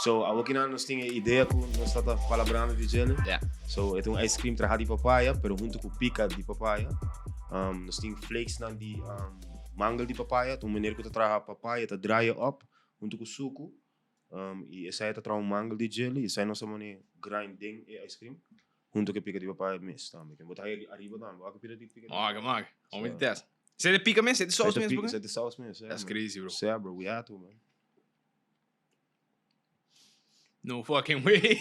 So, a working nós tinha ideia que nós estava palabrando de gelo. Yeah. So, é um ice cream traha de papaya, pero junto com pica de papaya. Nós tinha flakes na de mango de papaya. Então, maneira que tu traha papaya, tu dry up junto com suco. E essa aí tu traha mango de gelo. E essa aí nós chamamos de grinding ice cream. Junto com pica de papaya mesmo também. Quem botar aí arriba também. Vou pica de pica. Mag. Vamos ver teste. Você é de pica mesmo? Você é de sauce mesmo? Você é de sauce mesmo. That's crazy, bro. Yeah, bro. We have to, man. No fucking way,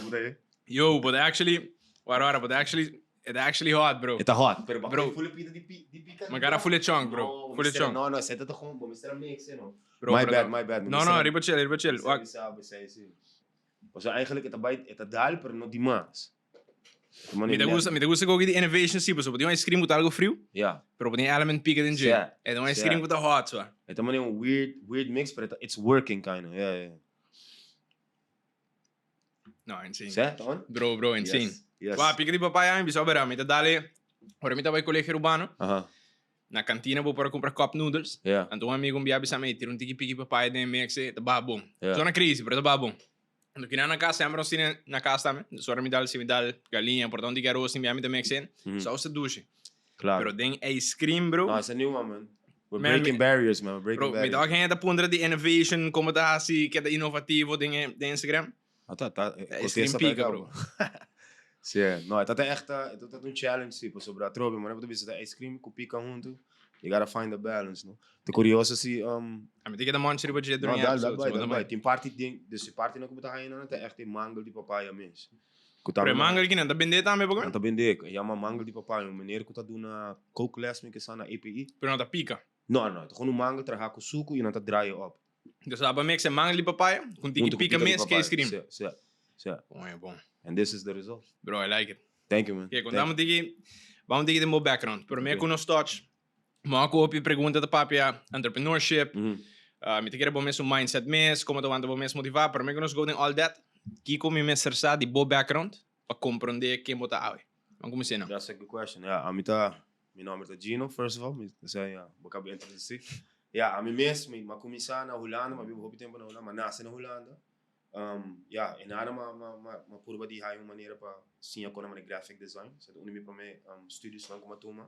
bro. Yo, but actually, it's actually hot, bro. It's hot. Pero Bro. Full pita de pica. Magara full chunk, bro. Full chunk. No, essa tá com bom, mistura mix, não. Bro, My bro. bad. No, riba chill. O sea, eigenlijk het dal, pero no demais. Me gusta que die innovation sim, porque tem um ice cream com algo frio, Ja. pero tem element pica dentro. Yeah. É um ice cream com hot, so. Het is een weird mix, but it's working kind of. Yeah. No, insane. Zet on? Bro, insane. Yes. Wow, pica di papaya, bisogna veramente me te dale. Ora mi tava collegio urbano, Aha. na cantina vou para comprar cup noodles. Yeah. Então um amigo me avisa me tira tiki pica di papaya de mix, tá bom. Yeah. Tô na crise, pero tá bom. Quando que na casa, sempre assim na casa também. Só me dá galinha, portanto que arroz me ame também assim. Só se duche. Claro. Pero tem ice cream, bro. No, it's a new one, man. We're Man, breaking barriers, man. We're breaking Bro, me barriers. dá ainda ponta de innovation, como tá assim, que é inovativo de Instagram. Tá. Ice cream pica, bro. Sim. No, het is echt een challenge, tipo, sobre a trobe, maar dan moet je ice cream com pica junto. You gotta find the balance, no? De curioso assim, A mim tem que dar um monte de budget não, durante dá. Tem parte desse parte não que botar aí não, tem echt mango de papaya mesmo. Pero mango que não tá vendendo também, Não porque tá vendendo, é uma mango de papaya, um maneiro que tá dando na coke class que está na EPI. pero não tá pica. Não, tá com um mango traga com suco e não tá dry up. Então dá para mixar mango de papaya com tiki pica mesmo que ice cream. Sim. Bom. And this is the result. Bro, I like it. Thank you, man. Okay, vamos ter que ter meu background. Pero me com nos touch. Maar ook op je pergunta de papia entrepreneurship. Me te quero bom mesmo mindset mes, como tu anda bom mesmo motivar, pero me con nos go in all that. Kiko me messersa di bo background para compreender quem bota awe. Vamos começar não. That's a good question. Yeah, meu nome é Gino, first of all. Vou acabar introduzir. Yeah, a mim mesmo, mas começar na Holanda, mas vivo tempo na Holanda, mas nasci na Holanda. E nada uma curva de high maneira para sim a coisa de graphic design. So onde me para mim estudos lá como turma.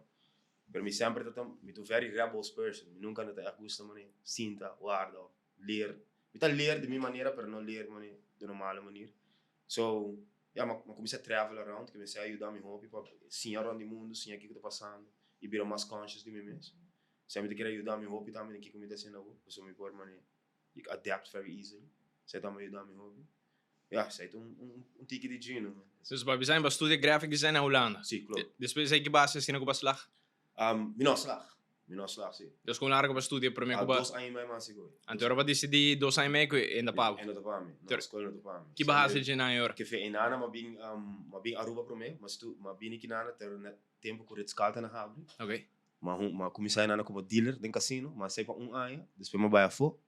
Pero me sempre me tô very rebels person. Me nunca não tá gosta mano, sinta, guarda, ler. Me tá ler de minha maneira, pero não ler mano de normal maneira. So, mas comecei a travel around, comecei a ajudar meu hobby para sim around o mundo, sim aqui que tá passando e virar mais conscious de mim mesmo. Sempre te quero ajudar meu hobby também aqui como tá sendo agora, so me pode mano, you adapt very easily. Sei também ajudar meu hobby. Sei um tique de Gino. Dus bij zijn was studie graphic design na Holanda. Sim, claro. Depois aí que base assim no slag. Minusslag, sim. Dus com largo para estudar para mim com base. 2 anos mais seguro. Então eu vou decidir 2 anos meio em da pau. En dat op aan, na escola dat op aan. Que base de na hora. Que foi enana, mas bem Aruba para mim, mas bem aqui nana ter tempo com rescalta na Habri. Ok. Mas comecei enana como dealer de casino, mas sei para ano, depois me vai a fo,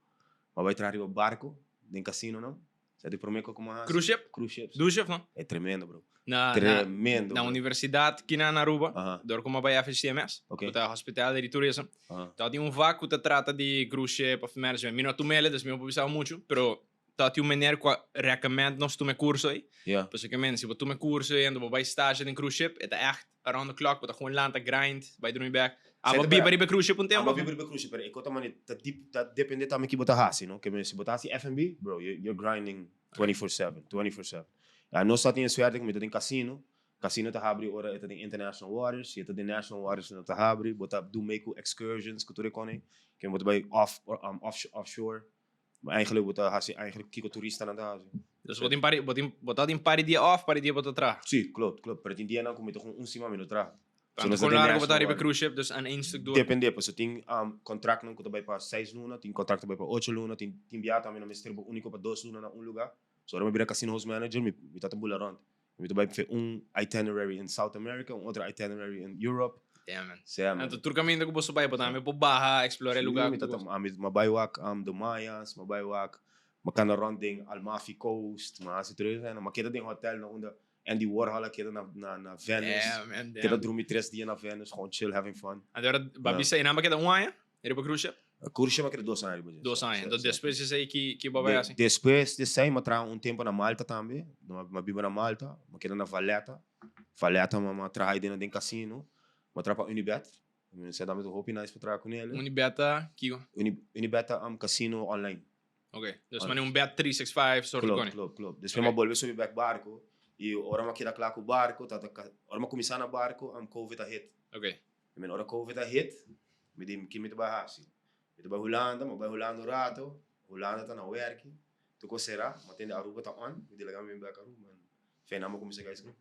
mas vai trazer o barco de casino não. Sei para mim como Cruise ship? Cruise ships. Cruise ship, não? É tremendo, bro. Na universidade que na Aruba, door como vai a FCMS, okay. Tá hospital de turismo. Tá tem vácuo que trata de cruise ship of management. Mino tu mele, das meu publicar muito, pero tá tem maneira que recomendo nós tu me curso aí. Ja. Basicamente, se tu me curso e ando vai stage in cruise ship, é echt around the clock, tá gewoon land grind, vai dormir back. Aber bij cruise ship tempo. Aber bij cruise ship, pero ik mani dat depende também que botar hasi, não? Que se botar F&B, bro, you're grinding 24/7. Nós só temos suerte que tem casino. Casino tá abre ora tem international waters, e tem national waters não tá abre, botar do make excursions que tu recone, que botar by offshore. Maar eigenlijk botar hasi eigenlijk kiko turista na daar. Dus botar em pari dia off, pari dia botar tra. Sim, klopt. Per dia não como toch cima minuut tra. Então, com largo botar riba cruise ship, dus aan één stuk door. Depende, pues tem contract não que vai para 6 lunas, tem contract vai para 8 lunas, tem viagem também no mestre único para 2 lunas na lugar. So, eu vira casino host manager, me tá tabula around. Me vai fazer itinerary in South America, outro itinerary in Europe. Yeah, man. Sim. Então, tu caminho que você vai botar, me por barra, explorar lugar. Me tá mabaiwak the Mayas, mabaiwak, makana around ding Almafi Coast, mas se três, né? Mas queda tem hotel na onda Andy Warhol queda na Venice. Yeah, man. Queda dormir 3 dias na Venice, gewoon chill, having fun. Agora, babi sai na maqueta ano, era para cruise ship. Curso chama que 2 anos. 2 anos. Então, depois de sair que babaya assim? Depois de sair, eu trabalho tempo na Malta também. Eu vivo na Malta. Eu quero na Valletta. Valletta, eu trabalho dentro de um cassino. Eu trabalho para Unibet. Você dá muito hope nice para trabalhar com ele. Unibeta, que? Unibet é um cassino online. Ok. Dus mas bet 365 soort van. Klopt. Dus we bolven zo bij barco. E ora ma kira klaar com barco, ora ma começar na barco, am COVID a hit. Ok. Men ora COVID a hit, me dim que me te bahasi. Me te Holanda, ma Holanda rato, Holanda tá na werk. Tu coserá, ma tende Aruba tá on, me delega me back Aruba. Fena ma começar a icecream.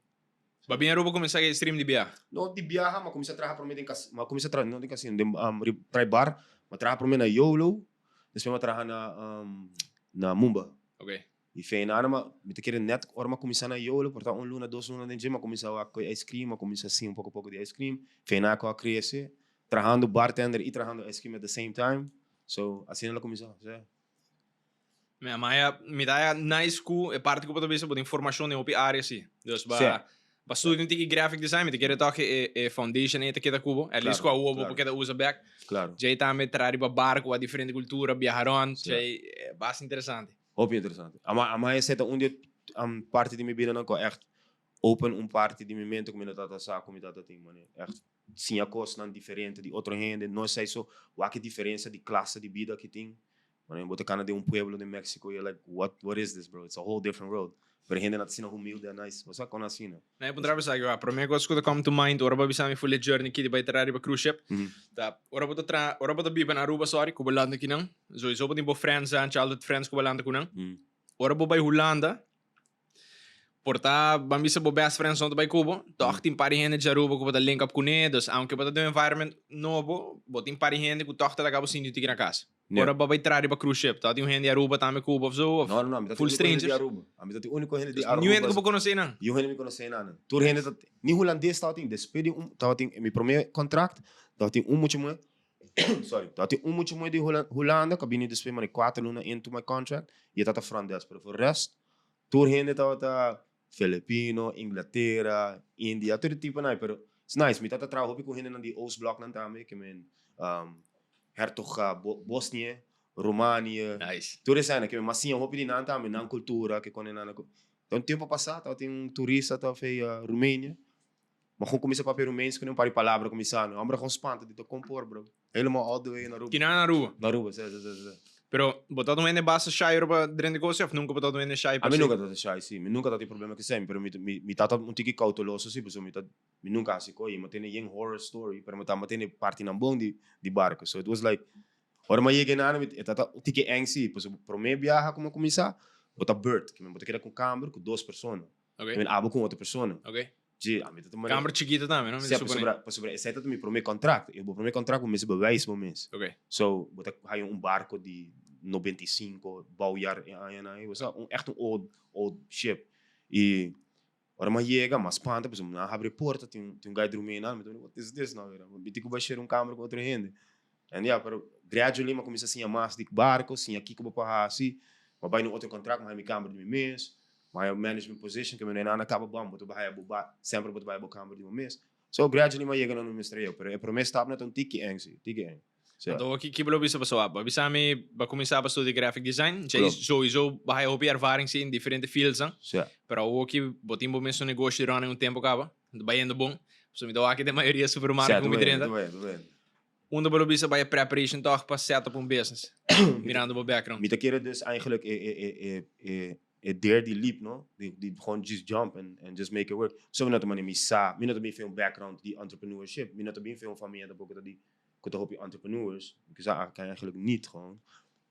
Babinha Aruba começar a stream de viagem? Não de viagem, ma começar a trabalhar para mim em casa, ma começar a trabalhar não de casino, de trai bar, ma trabalhar para mim na YOLO, depois ma trabalhar na Mumba. Ok. E fena ma me te querer net ora ma começar na YOLO, portanto luna, 2 lunas de ma começar a com ice cream, ma começar assim pouco de ice cream. Fena com a crescer, trabalhando bartender e trabalhando ice cream at the same time. So, assim ela começou, certo? Mas me dá nice ku é parte que eu posso ver informação em outra área assim. Dus ba estudar um tiki graphic design, me te querer toque foundation e te queda cubo, at least com a uobo porque usa back. Claro. Já também trazer para barco a diferente cultura, viajar on, já é bastante interessante. Hobby interessante. Maar is het een parte die me bieden ook echt open parte die momento que me dat saco me dat ding man. Echt sim a coisa diferente de outra gente, não sei só o que diferença de classe de vida que tem. Man, botar cana de pueblo de México, you're like what is this, bro? It's a whole different world. Pero gente na tina humilde, nice. Você conhece assim, né? Nee, ik moet zeggen, ja, para mim coisa que come to mind, ora ba bisami full journey que vai trazer para cruise ship. Tá, ora ba biba na Aruba, sorry, ko balanda aqui não. Sowieso ba bo friends aan, childhood friends ko balanda ko não. Ora ba Holanda. Porta, bambisa bo best friends on bij Cuba. Toch tin pari gente de Aruba ko ba link up com eles, aunque ba do environment novo, bo tin pari gente ko toch ta acaba sendo aqui na casa. Ora ba vai trazer para cruise ship, tá tem gente de Aruba também Cuba of so. Não, full strangers de Aruba. A mim tá único gente de Aruba. New gente que eu conhecer não. Eu não me conheci nada. Tu gente tá ni holandês tá tem despede tá tem meu primeiro contrato, tá tem muito mais sorry, tá tem muito mais de Holanda, que vim despede mais 4 lunas into my contract e tá front desk, pero for rest, tu gente tá Filipino, Inglaterra, India, todo tipo não, pero it's nice, me tá trabalhando com gente de Oostblok não também, que men Hertog Bosnië, România. Nice. Tudo isso aí, que mas sim, eu vou pedir nada também, na cultura, que quando nada. Então, tempo passado, tem turista que fez Romênia, mas quando começa a papel rumênico, que não pare palavra começar, não, ambra com espanta de compor, bro. Helemaal all the way na Aruba. Que não é na Aruba. Na Aruba, sim. Pero, botado um ene basta shy para dentro de coisa, nunca botado um ene shy. A mim nunca tá shy, sim, nunca tá tem problema que sempre, pero me tá um tique cauteloso, sim, porque me nunca assim coi, mas tem nenhum horror story, pero me tá tem parte na bom de barco, so it was like, ora mas cheguei na me tá um tique angst, porque pro me viajar como começar, bota bird, que me bota querer com câmera com 2 pessoas, ok, me abo com outra pessoa, ok, de a mim tá tomando câmera chiquita também, não? Se sobre esse tá me pro meu contrato, eu vou pro meu contrato com mês bewijs mês, ok, so bota aí barco de 95 bouwjaar en was echt een old ship. E ora maar chega, mas panta, pues na abre porta, tem guy de Romênia, mas what is this now? Me tico baixar câmera com outra gente. And yeah, pero gradually mas começa assim a mais de barco, assim aqui como para assim, mas vai no outro contrato, mas minha câmera de mim mês, mas management position que me nem acaba bom, mas tu vai sempre botar vai a câmera de mim mês. So gradually mas chega no ministério, pero é promessa tá na tiki angst. então aqui que belobisa pessoal, babisa me ba começar a estudar graphic design, já sowieso vai hobby ervaring sim em diferentes fields, pero o que botim bom mesmo negócio durante um tempo acaba, vai indo bom, so me dá aqui da maioria supermercado como direnta. Onde belobisa vai preparation toch para set up business, mirando o background. Me te querer dus eigenlijk dare die leap, no? Die gewoon just jump and just make it work. So me not me sa, me not be veel background die entrepreneurship, me not be veel van mij dat ook dat die ik hoop je entrepreneurs, ik kan eigenlijk niet gewoon,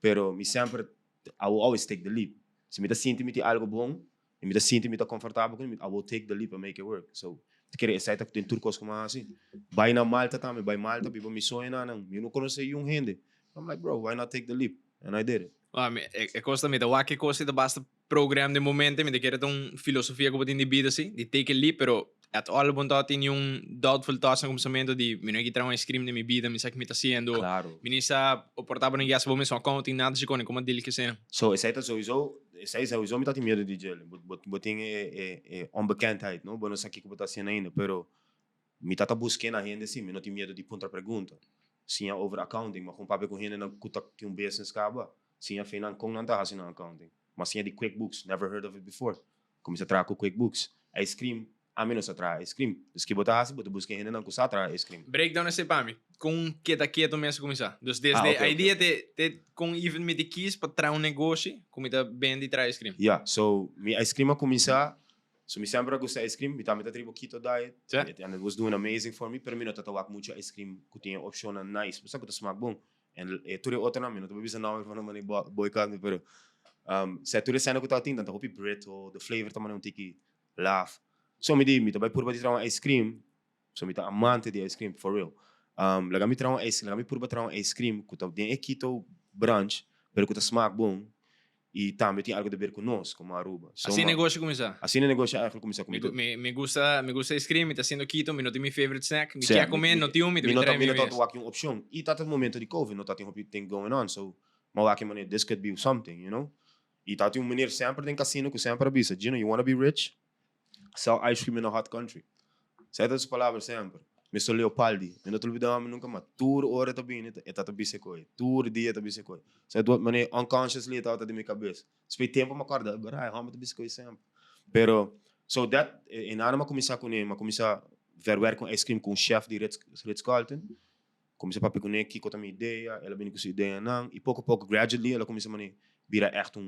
pero me sempre, I will always take the leap. Se me tá sinto me te algo bom, e me tá sinto me tá confortável com, I will take the leap and make it work. So, te querer essa tá tem turcos como assim. Vai na Malta também, vai Malta, bibo me sonha não, eu não conheço um gente. I'm like, bro, why not take the leap? And I did it. É costa me da que costa da basta program de momento, me te querer filosofia como tem de vida assim, de take a leap, pero at all bontot in yung doubtful thoughts ng começamento de me não encontrar ice cream na minha vida, me sabe que me tá sendo. Claro. Me nisa oportava no gas bom mesmo accounting nada de como dele que cena. So, essa sowieso me tá tem medo de jail. Boting onbekendheid, no? Bueno, sabe que botar sendo ainda, pero me tá buscando a gente assim, me não tem medo de pergunta. sim over accounting, mas com papi com hina na kutak yung business kaba. Sim a finan kung nanta hasin na accounting. Mas sim di QuickBooks, never heard of it before. Comecei a trabalhar com QuickBooks. Ice cream, a menos a trabalhar ice cream. Des que botar hasi, botar buscar hina na kusa trabalhar ice cream. Breakdown esse para mim. Com Keda Keto mesmo começar. Dus desde Okay, a ideia okay. de com even met de kies para trazer negócio, como tá bem de trazer ice cream. Yeah, so mi ice cream a começar. So mi sempre gostei ice cream, mi também tribo keto diet. And it was doing amazing for me, pero mi não tava muito ice cream, que tinha opção na nice, mas que smaak bom. En tudo outro na mi, não tô bebendo nome para não me boycott me, pero se tudo sendo que tá tinha, então hopi Brito, the flavor também um tiki laugh. So mi tava por bater um ice cream, so mi tá amante de ice cream for real. Laga mi trago ice, laga mi por bater um ice cream, que tá tem keto brunch, pero que tá smaak bom. E também tem algo a ver conosco, como a Aruba. So, Assim negócio começar. assim o negócio é começar comigo. Me gusta ice cream, me tá sendo keto, me não tem meu favorite snack, me quer comer, não tem me trai me não tá uma opção. E tá no momento de COVID, não tá tem thing going on, so mas aqui mané, this could be something, you know. E tá tem maneira sempre tem casino que sempre avisa, Gino, you wanna be rich? Sell ice cream in a hot country. Sai das palavras sempre. Mr. Leopoldi, eu não te olvidava nunca mais. Tour hora tá bem, é tá bem coi. Tour dia tá bem coi. Sai do mané unconsciously tá de minha cabeça. Spei tempo me acorda, but I home tá bem coi sempre. Pero so that in anima começar com ele, começar ver work com ice cream com o chef de Ritz Carlton. Comecei a com ele, que com a minha ideia, ela vem com sua ideia não, e pouco a pouco gradually ela começa a virar echt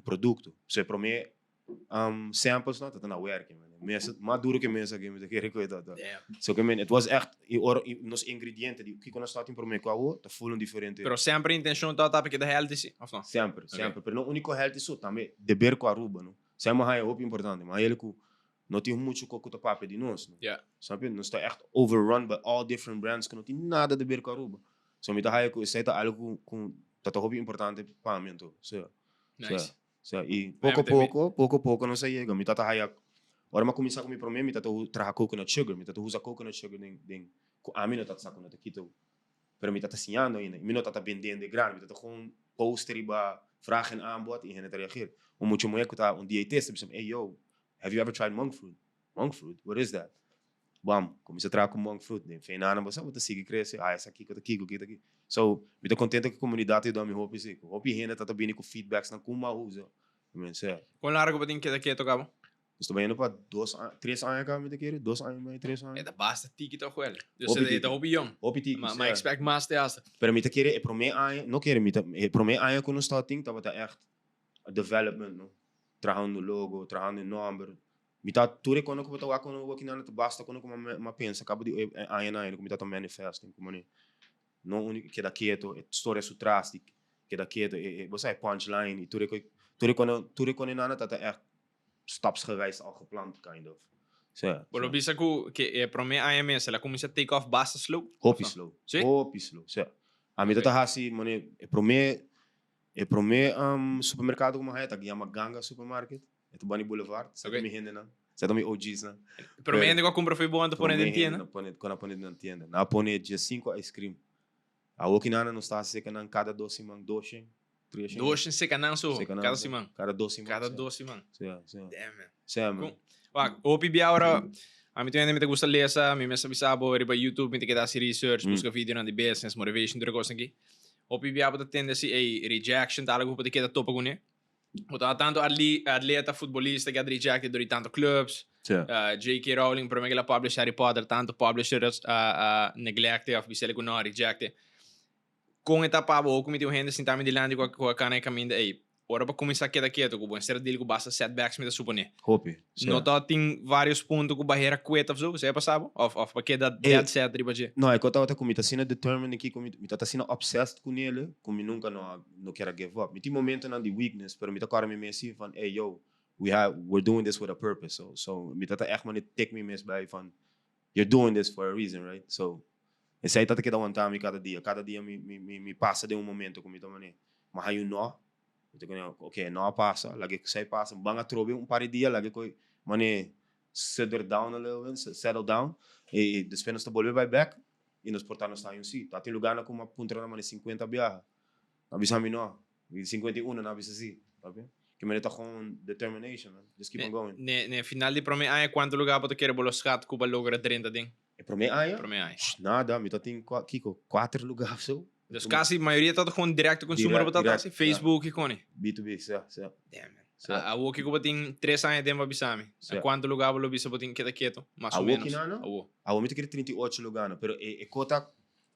produto. So para mim samples não tá na work, man. Mais duro que mesa que me querer coisa tá. So que it was echt nos ingredientes que quando está para mim qual tá full diferente. Pero sempre a intenção tá porque da healthy sim, ou não? Sempre, pero não único healthy só também de beber com a Aruba, não. Sempre é muito importante, mas ele que não tem muito com o papo de nós, não. Sabe? Não está echt overrun by all different brands que não tem nada de beber com a Aruba. So me tá aí com isso tá algo com tá muito importante para mim, então. Nice. E pouco a pouco não sei, me tá aí. Ora mas começar com o problema, me tá trazer coconut sugar, me tá usar coconut sugar nem a mim não tá sacando tá aqui pero me tá ensinando ainda, me não tá vendendo de grande, me tá com poster e ba vraag en aanbod e gente reagir. Muito mais que tá dietista, me hey yo, have you ever tried monk fruit? Monk fruit, what is that? Bam, comecei a trabalhar com monk fruit, né? Feinana, mas você sigue crescer, essa aqui, aqui. So, me tô contente que a comunidade dá me roupa assim, roupa e renda tá bem com feedbacks na como usa. Quão largo para tem que tocava? Estou bem para 3 anos cá, me querer, 2 anos, mais 3 anos. É da basta tiki toch wel. Dus é da hobby young. Hobby tiki. Maar expect mais te asta. Pero me querer, é para mim ano, não querer me para mim ano quando está ting, tá echt development, no. Trabajando logo, trabajando number. Me tá tudo quando eu tô aqui na basta quando eu pensa, acabo de ano, como tá manifesting, como né. Não único que da keto, história sutras, que da keto, você é punchline, tudo quando nada tá echt stapsgewijs al gepland, kind of. Pero bisa que para mim a MS, ela começa a take off basta slow. Hopi slow. A mim tá assim, mano, para mim supermercado como é, tá que chama Ganga Supermarket, é do Bani Boulevard, sabe me rende não? Sabe me OGs não? Para mim ainda compra foi bom para poner na tienda. Quando poner na tienda. Na poner dia 5 ice cream. A Okinana não está seca não cada 2 semanas, 2 Dois seca não só, cada semana. Cada 2 semanas. Cada 2 semanas. Damn man. Opi biaura, a mim também me gusta ler essa, me sabisabo, riba YouTube, me te queda research, busca vídeo na de business, motivation, tudo coisa aqui. Opi biaura da tendência é rejection, tá algo para te queda topa com né. Então tanto atleta, futebolista que é rejected durante tanto clubs. J.K. Rowling, para mim que ela publish Harry Potter, tanto publishers neglected, of bisele com não rejected. Com etapa ou como tem gente sentar me dilante com a cana e caminho aí ora para começar Keda Keto com bom ser dele com basta setbacks me da supone hope não tá tem vários pontos com barreira queta você passava of para Keda dead set riba je não é que eu tava com mita sina determined aqui com mita tá sina obsessed com ele como nunca não quero give up me tem momento na de weakness pero mita cara me messi van hey yo we're doing this with a purpose so mita tá echt man take me miss by van you're doing this for a reason right so esse aí tá que dá um time cada dia me passa de momento como também mas aí não ok não passa lá que sai passa banga trobe par de dia lá que mané settle down a little settle down e depois nós volver vai back e nos portar nós tá em si tá tem lugar na como punta na mané 50 viaja avisa me não 51 na avisa assim tá bem que me tá com determination man. Just keep on going ne final de prome ai quanto lugar para querer bolos gat cuba logra 30 ding E para mim, aí, Para mim, aí. nada, me tem 4 lugares, so. Dus quase a maioria tá com direto consumer botar assim, Facebook e cone. B2B, sim. Damn. A Woki que botin 3 anos tempo abisame. A quanto lugar vou bisa botin Keda Keto, mais ou menos. A Woki tem 38 lugares, pero e cota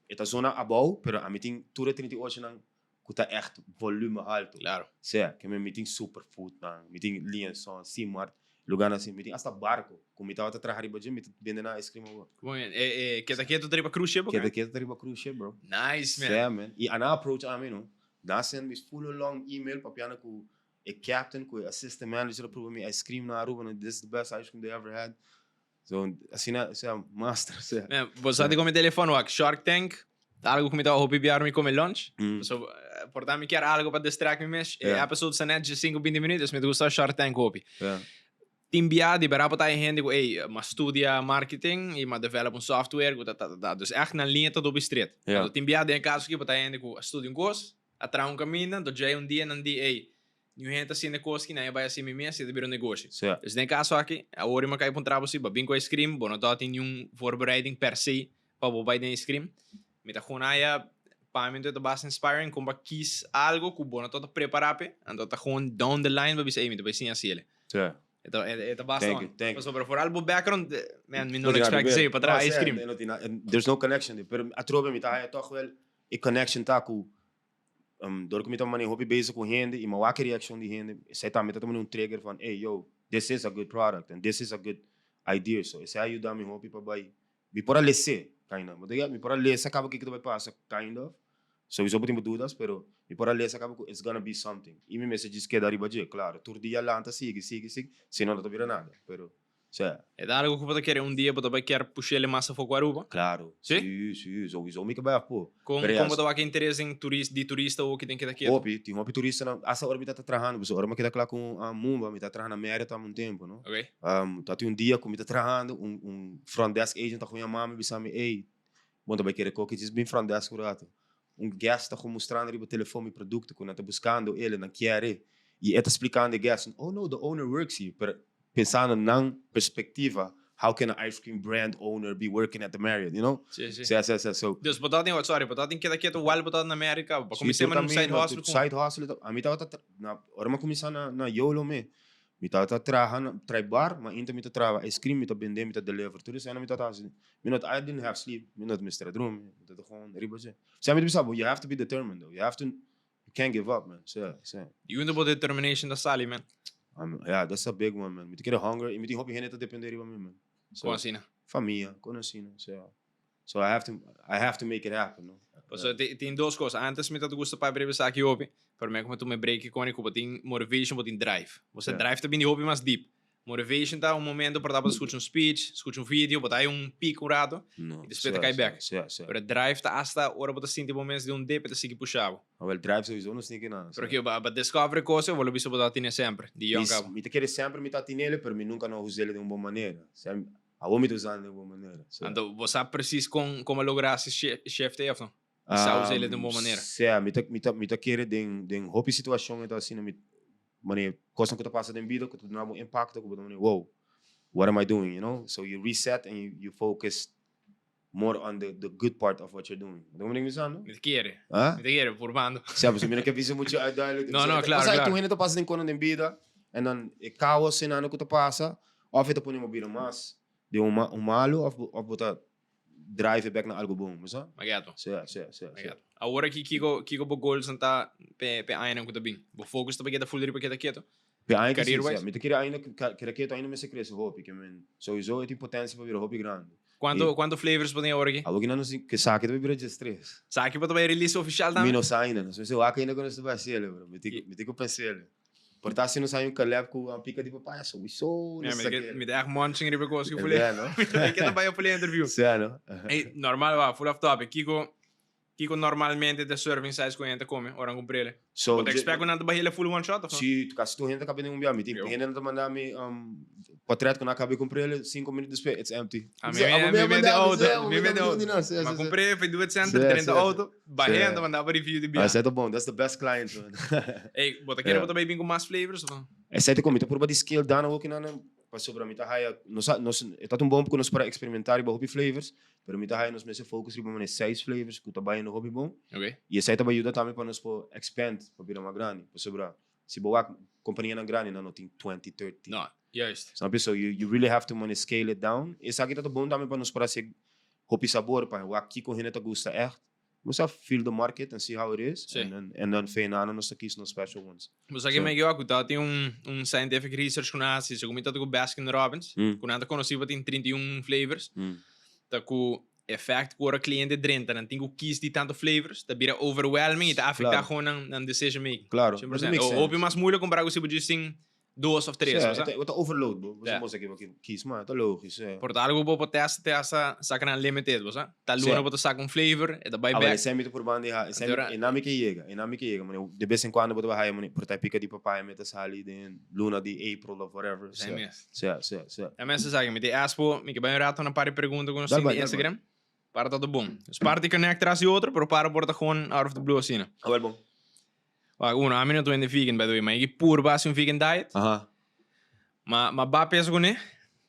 esta zona above, pero a mim tem tudo 38 não, cota echt volume alto. Claro. Sim, que me tem superfood, não, me tem liaison, simart, lugar assim, me tem hasta barco, como me tava a trabalhar riba me vendendo ice cream agora. Bom, Keda Keto tripa cruise ship, Keda Keto tripa cruise ship, bro. Nice, man. Sim, man. E ana approach a mim, não. Na send me full long email papiana com a captain, com assistant manager prova me ice cream na Aruba, this is the best ice cream they ever had. So, assim, master, sim. Man, você sabe como telefone, Shark Tank, algo que me tava hobbyar me como lunch. So, portanto, me quer algo para distrair me mais. Episode sanet de 5-20 minutos, me gusta Shark Tank hobby. Timbiadi, para botar em rende, mas estudia marketing e mas develop software, dus echt na linha todo bestreed. So, timbiadi em caso que botar em rende, estudia course, atrás caminho, do dia dia, não dia, nu gente assim de coisa que não vai assim mesmo, se devia negócio. Dus em caso aqui, a hora me cai para trabalho se bem com ice cream, bom, não tem nenhum voorbereiding per se para botar de ice cream. Me tá com aí para mim é bastante inspiring, como quis algo que bom, não tô preparado, então tá com down the line, vai ser me vai sim assim ele. Então é bastante. Thank you. Mas por algo background, man, me não expect say para trás ice cream. There's no connection, pero a trobe me tá aí toch wel a connection tá com door que me tá mani hobby bezig com gente e uma reaction de gente, sai tá me tá tomando trigger van, hey yo, this is a good product and this is a good idea, so esse ajuda me hobby para vai. Me por alesse, kind of. Mas me por alesse acaba que vai passar, kind of. So isso pode dúvidas, pero me por alesse acaba que it's gonna be something. E me messages que dar riba claro, todo dia lanta sigue, senão não vira nada, pero é algo que você quer dia, você quer puxar ele massa fogo Aruba? Claro. Sim, sowieso me vai pô. Como você tem interesse em turista ou que tem que daqui? Tem hobby turista na essa hora me tá trabalhando, você hora me queda lá com a Mumba, me tá trabalhando na América há um tempo, não? Ok. Tá tem dia que me tá trabalhando, front desk agent tá com a mama, me sabe, ei, bom vai querer que diz bem front desk rato. Guest tá mostrando ali o telefone produto que não tá buscando ele não quer e tá explicando guest, oh no, the owner works here, pero pensando na perspectiva, how can an ice cream brand owner be working at the Marriott, you know? Sim. So, dus botar em sorry, botar em Keda Keto wal botar na América, para começar num side hustle. Side hustle, a mim tava na hora me começar na YOLO me tava trabalhando, trabalhar, mas ainda me tava trabalhando, ice cream me tava vendendo, me tava deliver, tudo isso aí me tava assim, I didn't have sleep, me not Mr. Drum, me tava com riba assim. So me sabe, you have to be determined though, you can't give up, man. So. You need the determination da Sally, man. Yeah, that's a big one, man. Me tem que hunger, e me tem hobby gente tá depender riba me, man. So, como assim? Família, como assim, so I have to make it happen, no? So tem duas coisas. Antes me tava gosta para abrir essa aqui hobby. Para mim como tu me break com ele, tem motivation, tem drive. Você drive também de hobby mais deep. Motivation tá momento para dar escutar speech, escutar vídeo, botar aí pico rato e depois cai back. Pero drive tá hasta hora botar sentir momentos de dip e seguir puxado. Well, drive sowieso não tem que nada. Porque para discover coisa, eu vou ver se botar tinha sempre. De young cabo. Me te querer sempre me tá tinele, pero me nunca não usei ele de uma boa maneira. A homem tá usando de uma boa maneira. Então, você sabe preciso como lograr esse chef TF, não? Você usa ele de uma boa maneira. Sim, me tá querer de hobby situação então assim, maneira, coisa que tu passa dentro vida, que tu dá um impacto, que tu dá wow, what am I doing, you know? So you reset and you focus more on the good part of what you're doing. Não me engano? Me quer, formando. Sabe, se me não quer ver muito Não, claro. Tu ainda passa dentro da vida, e então é caos senão que tu passa, ou tu põe uma vida mais de malo ou botar drive back na algo bom, mas Magato. Sim. Agora que kiko bo goals anta pe ainda que bem. Bo focus também que full para Keda Keto. Pe ainda sim, me te queria ainda Keda Keto ainda me se cresce hobby, que men. Sowieso tem potência para virar hobby grande. Quanto flavors podem agora aqui? Algo que não que saque deve virar de 3. Saque para também release oficial também. Mino ainda, não sei se eu ainda quando estou vai bro. Me te que pensar. Portanto, se não sai collab com a Pica di Papaya, sowieso. Me dá munching ribe coisa que eu falei. Que também eu falei interview. Sério? Normal, full of topic. Kiko normalmente de serving size com gente come, ora comprei ele. So, você espera que não te barriga full one shot? Sim, caso tu gente acaba de enviar, me tem gente não mandar me portrait que não acabei de comprar ele 5 minutos depois, it's empty. A me vende auto. Mas comprei, foi 200, 30 auto, barrendo, mandava review de biar. Isso é bom, that's the best client, man. Ei, bota querer botar bem com mais flavors, não? É certo como, tu por de scale down o que não para sobre mita haya nos está um bom porque nós para experimentar e hobby flavors, pero mita haya nos mesmo focus riba mané 6 flavors que tá bem no hobby bom. Ok. E essa aí também ajuda também para nós para expand, para virar mais grande, para sobre se boa companhia na grande não tem 20, 30. Não, juist. Sabe? So you really have to mané scale it down. Essa aqui tá bom também para nós para ser hobby sabor para o aqui com a gente gosta echt. Must have feel the market and see how it is, Sim. and then feinana nos kies no special ones. Mas aqui me eu tá tem scientific research com a se como tá com Baskin Robbins, com nada conhecido tem 31 flavors. Tá com effect por a cliente drenta, não tem o kies de tanto flavors, tá vira overwhelming e tá afeta gewoon aan decision making. Claro. 100%. Ou mais moeilijk comparar com se você tem 2 of 3, sabe? É overload, bro. Você mostra aqui kies, mas tá logisch. Por algo vou para testa saca na limited, você? Tá luna para saca flavor, é da buyback. Ah, esse é por banda, esse é na me que chega, mano. De vez em quando vou vai, mano, por tá pica de papaya met sali de luna de April or whatever. Sim. É mesmo sabe, me de aspo, me que bem rato na par de pergunta com no Instagram. Para todo bom. Os parte connect traz e outro, pero para porta gewoon out of the blue assim. Ah, well bom. Uno, a mim não tô indo vegan, by the way, mas é puro base vegan diet. Mas ba peso com né?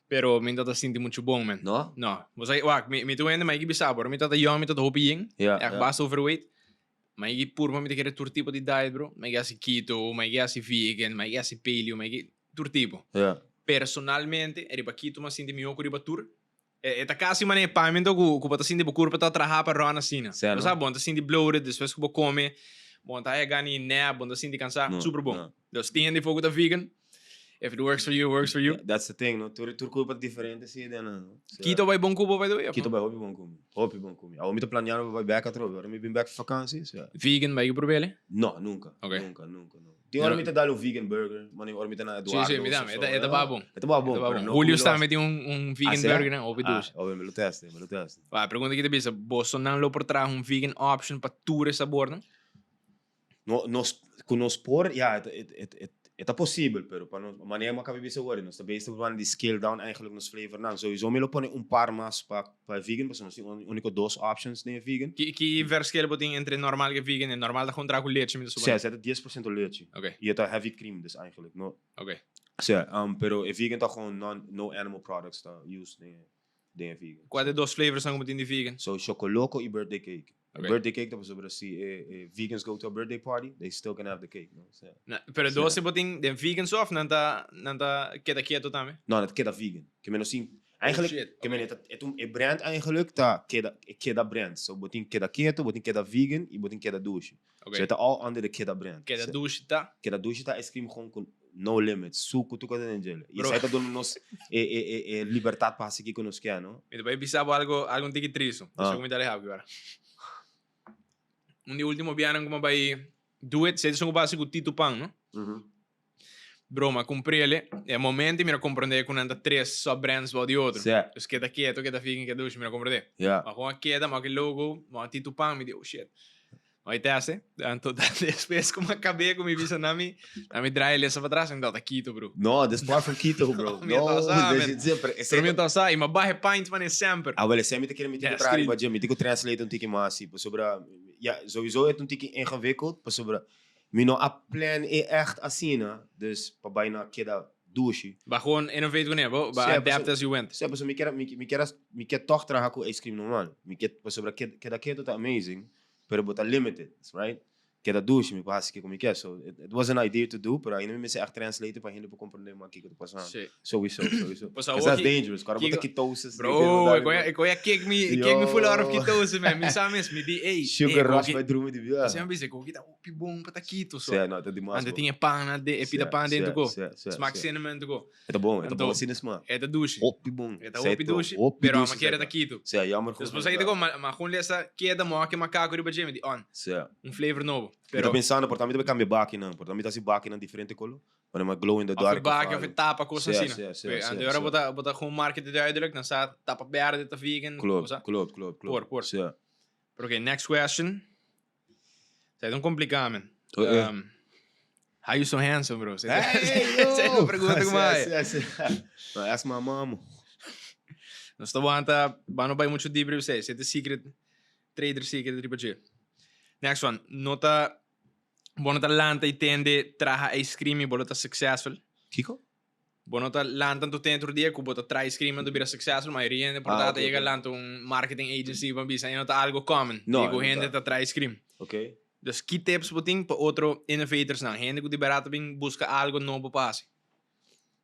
Pero me tá sentindo muito bom, man. No? No. Você, me tô indo, mas é sabor, me tá young, me tá hoping. É base overweight. Mas é puro, mas me tá querer todo tipo de diet, bro. Mas é assim keto, mas é assim vegan, mas é assim paleo, mas é todo tipo. Personalmente, é para keto, mas sinto melhor que para tour. É tá quase mané paimento que tá sinto curva para trabalhar para rana assim. Você sabe, bom, tá sinto bloated, depois que vou comer. Bom, tá aí ganhando neb, bom, tá sinto cansado, super bom. Dus tem de fogo da vegan. If it works for you, it works for you. Yeah, that's the thing, no? Tur culpa diferente sim, não. Keto vai bom cubo vai doer. Keto vai hobby bom comer. Hobby bom comer. Eu me tô planeando vai back atrás, agora me vim back de vacancies. Vegan vai provar? Não, nunca. Okay. Nunca. Tem hora me tá dando vegan burger, mas hora me tá na Eduardo. Sim, me dá, é da bom. É bom. Julio está me tem vegan burger, né? Ouvi dois. Me lo teste. Vai, pergunta aqui de bisa, você não lo por trás vegan option para tour sabor, não? Com nos por, ja, het is possível, pero para nós, maneira uma cabeça bisa hoor, nós também estamos de scale down eigenlijk nos flavor não. Sowieso me lo pone par mais para vegan, porque nós temos único 2 options de vegan. Que verschil botin entre normal e vegan en normal da gewoon dragen leite met de sopa. Sim, zet 10% leite. Okay. E het heavy cream dus eigenlijk, no. Okay. Sim, pero vegan tá gewoon no animal products tá use de vegan. Quais dos flavors são botin de vegan? So chocoloco e birthday cake. Okay. Birthday cake, dat was over vegans go to a birthday party, they still can have the cake, no? So, pero dos se botin de vegan of nanta Keda Keto também? No, dat Keda vegan. Que menos sim. Eigenlijk, que menos het brand eigenlijk tá Keda brand. So botin Keda Keto, botin Keda vegan e botin Keda douche. Okay. So het all under the Keda brand. Keda douche tá? Keda douche tá ice cream gewoon com no limits, suco tu cada angel. E sai tá dando nos liberdade para seguir com nos que, no? E depois pensava algo tiki triso. Deixa eu comentar agora. De último viaram como vai do it, se são básico tito pão, não? Broma, comprei ele, é momento e me compreender com anda 3 só brands ou de outro. Certo. Os que tá quieto, que tá vegan, que douche, me compreender. Yeah. Mas com a queda, mas que logo, mas tito pão, me deu shit. Aí teste, então depois como acabei com me visa na me drai ele essa para trás, então tá quito, bro. No, this far from keto, bro. No, desde sempre. Para mim tá sai, mas barre pint van sempre. Ah, wel, sempre te querer me tikken traag, maar me tikken translate een tikkie masie, pas sobre ja, sowieso het een tikkie ingewikkeld, pas sobre me no a plan echt asina, dus pa bijna keda douche. Maar gewoon innovate wanneer, bro. Adapt as you went. Sim, pas me quer toch traag com ice cream normal. Me quer pas sobre keda keto tá amazing. Pero but limited, right? Keda douche, me passa que como que é. So it was an idea to do, pero ainda me se echt translate para gente para compreender mais que eu tô passando. Sowieso. Because that's dangerous. Cara, bota ketosis. Bro, ik wil kick me full out of ketosis, man. Me sames, me di, hey. Sugar rush vai dormir de vida. Você me diz, que tá opi bom para keto, so. Sim, não, tá demais. Ande tinha pão, e pida pão dentro go. Smack cinnamon to go. É bom assim smaak. É da douche. Opi bom. É da opi douche, pero a maquera da keto. Sim, jammer. Dus você aí go, mas com essa queda mo que macaco riba jeme di on. Sim. Flavor novo. Pero pensando, por também cambia backing, por também tá se backing diferente color. Para uma glow in the dark. Of backing of tapa coisa assim. Sim. Ande ora bota gewoon market duidelijk, dan staat tapa verde te vegan. Klopt. Por. Sim. Okay, next question. Zij doen complicado, man. How you so handsome, bro? Zij doen pergunta como é. Ask my mom. Nós vamos vai muito deep para você. Você é secret trader secret triple G. Next one. Nota bona talanta e tende traha ice cream e bolota successful. Kiko? Bonota lantan tu dentro dia ku bota try scream do bira successful, mas riende portata okay, chega okay. lanto marketing agency van bisa e nota algo common. No, Digo não gente tá. ta try scream. Ok. Dus key tips boting para outro innovators não. Gente que de barato bem busca algo novo passe.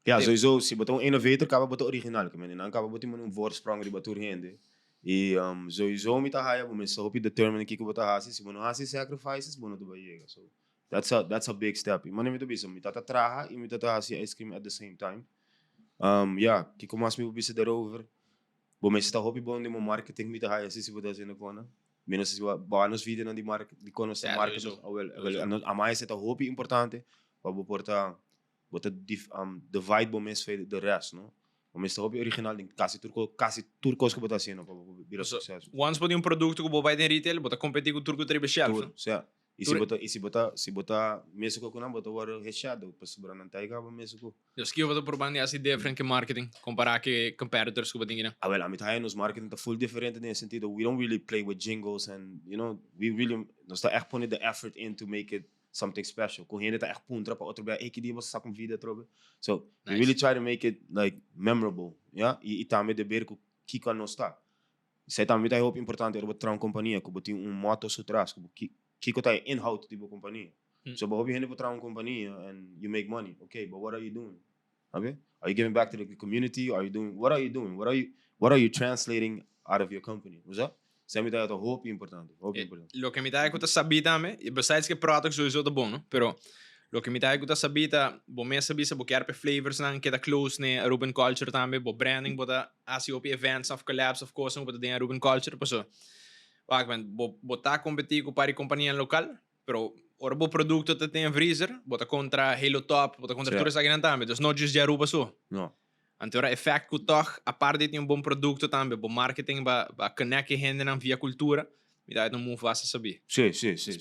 Ja, Tip. sowieso, se botar um innovator, acaba botar original, que menina, acaba botar um voorsprong de batur rende. E sowieso me tá raia, mas só hope determine que botar hasi, se não hasi sacrifices, bono tu vai so that's a big step. Mano me to bisa, me tá traha e me tá hasi ice cream at the same time. Yeah, que como as me bisa daarover. Bom, mas está hope bom de mo marketing me tá raia, se botar assim na kona. Menos se ba nos vídeo na di market, di kono sa Ja, market, sowieso. well, a mais é tá hope importante, para botar bota divide bom mês foi the rest, no? O mês tá hope original, quase turcos que botar assim, no, para virar So, sucesso. once bota produto que bobai em retail, bota competir com turco tribe shelf. Tur, certo. E se botar mês que não botar o recheado, para sobrar não tá igual mês que. Dus que eu vou por bande assim different que marketing, comparar que competitors que botem aqui, né? Ah, well, a mitad nos marketing tá full different in the sentido, we don't really play with jingles and, you know, we really, nós tá echt pondo the effort in to make it something special. Com gente tá echt puntra para outro bem, que dia você saca vida trobe. So, we really try to make it like memorable, yeah? E também de ver que kan nós tá. Sei também tá hope importante é botar uma companhia, que botar moto so trás, que tá in-house tipo companhia. So, but hope you botar uma companhia and you make money. Okay, but what are you doing? Okay? Are you giving back to the community? Are you doing what are you doing? What are you translating out of your company? Was that? Sempre tá hope importante. Lo que me dá é que tu sabia também, e besides que products sowieso tá bom, não? Pero lo que me dá é que tu sabia, bom mês sabia, bo quer flavors não, que tá close né, urban culture também, bo branding, bo tá assim op events of collabs of course, bo tá dentro urban culture, passo. Wag man, bo tá competir com pari companhia local, pero ora bo produto tá tem freezer, bo tá contra Halo Top, bo tá contra tudo isso aqui também, dus not just de Aruba só. No. Então, effect que toch, a parte de bom produto também, bom marketing, ba connect gente na via cultura, me dá um move a saber. Sim.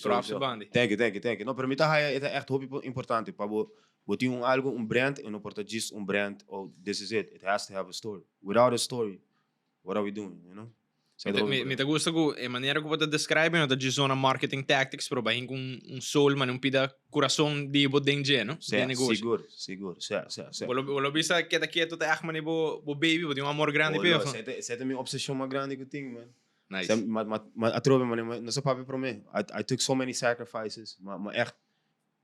Props bandi. Thank you. No, para mim tá é echt hope importante para botar algo brand e não porta just brand oh this is it. It has to have a story. Without a story, what are we doing, you know? Me te gusta que a maneira que você descreve, não tá de zona marketing tactics, pero bem com soul, mas não pida coração de bo dengue, não? De negócio. Seguro. Sim. Bolo bisa Keda Keto tá echt mani bo baby, bo tem amor grande pe. pelo. Essa é minha obsessão mais grande que eu tenho, man. Nice. Mas a trove, man, não só papo para mim. I took so many sacrifices, mas echt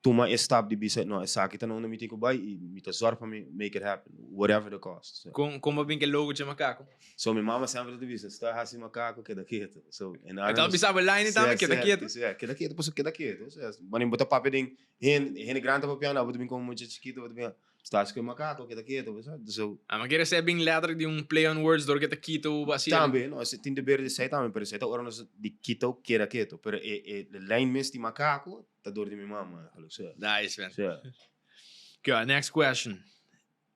toma stop de bisa, não, essa aqui tá não me tico vai e me tá zorra para me make it happen, whatever the cost. So. Como bem que logo de macaco? So minha mama sempre te bisa, está assim macaco Keda Keto. So, então bisa a line também Keda Keto. Keda Keto, posso Keda Keto. Mas nem botar papo de hen grande para piano, botar bem como muito chiquito, botar bem. Estás com macaco Keda Keto, so. Mas quer ser bem letra de play on words do Keda Keto assim. Também, não, se tem de ver de sei também, pero sei tá ora nós de Keto Keda Keto, pero the line miss de macaco, tá dor de minha mama, hallo, so. Nice, man. Yeah. Okay, next question.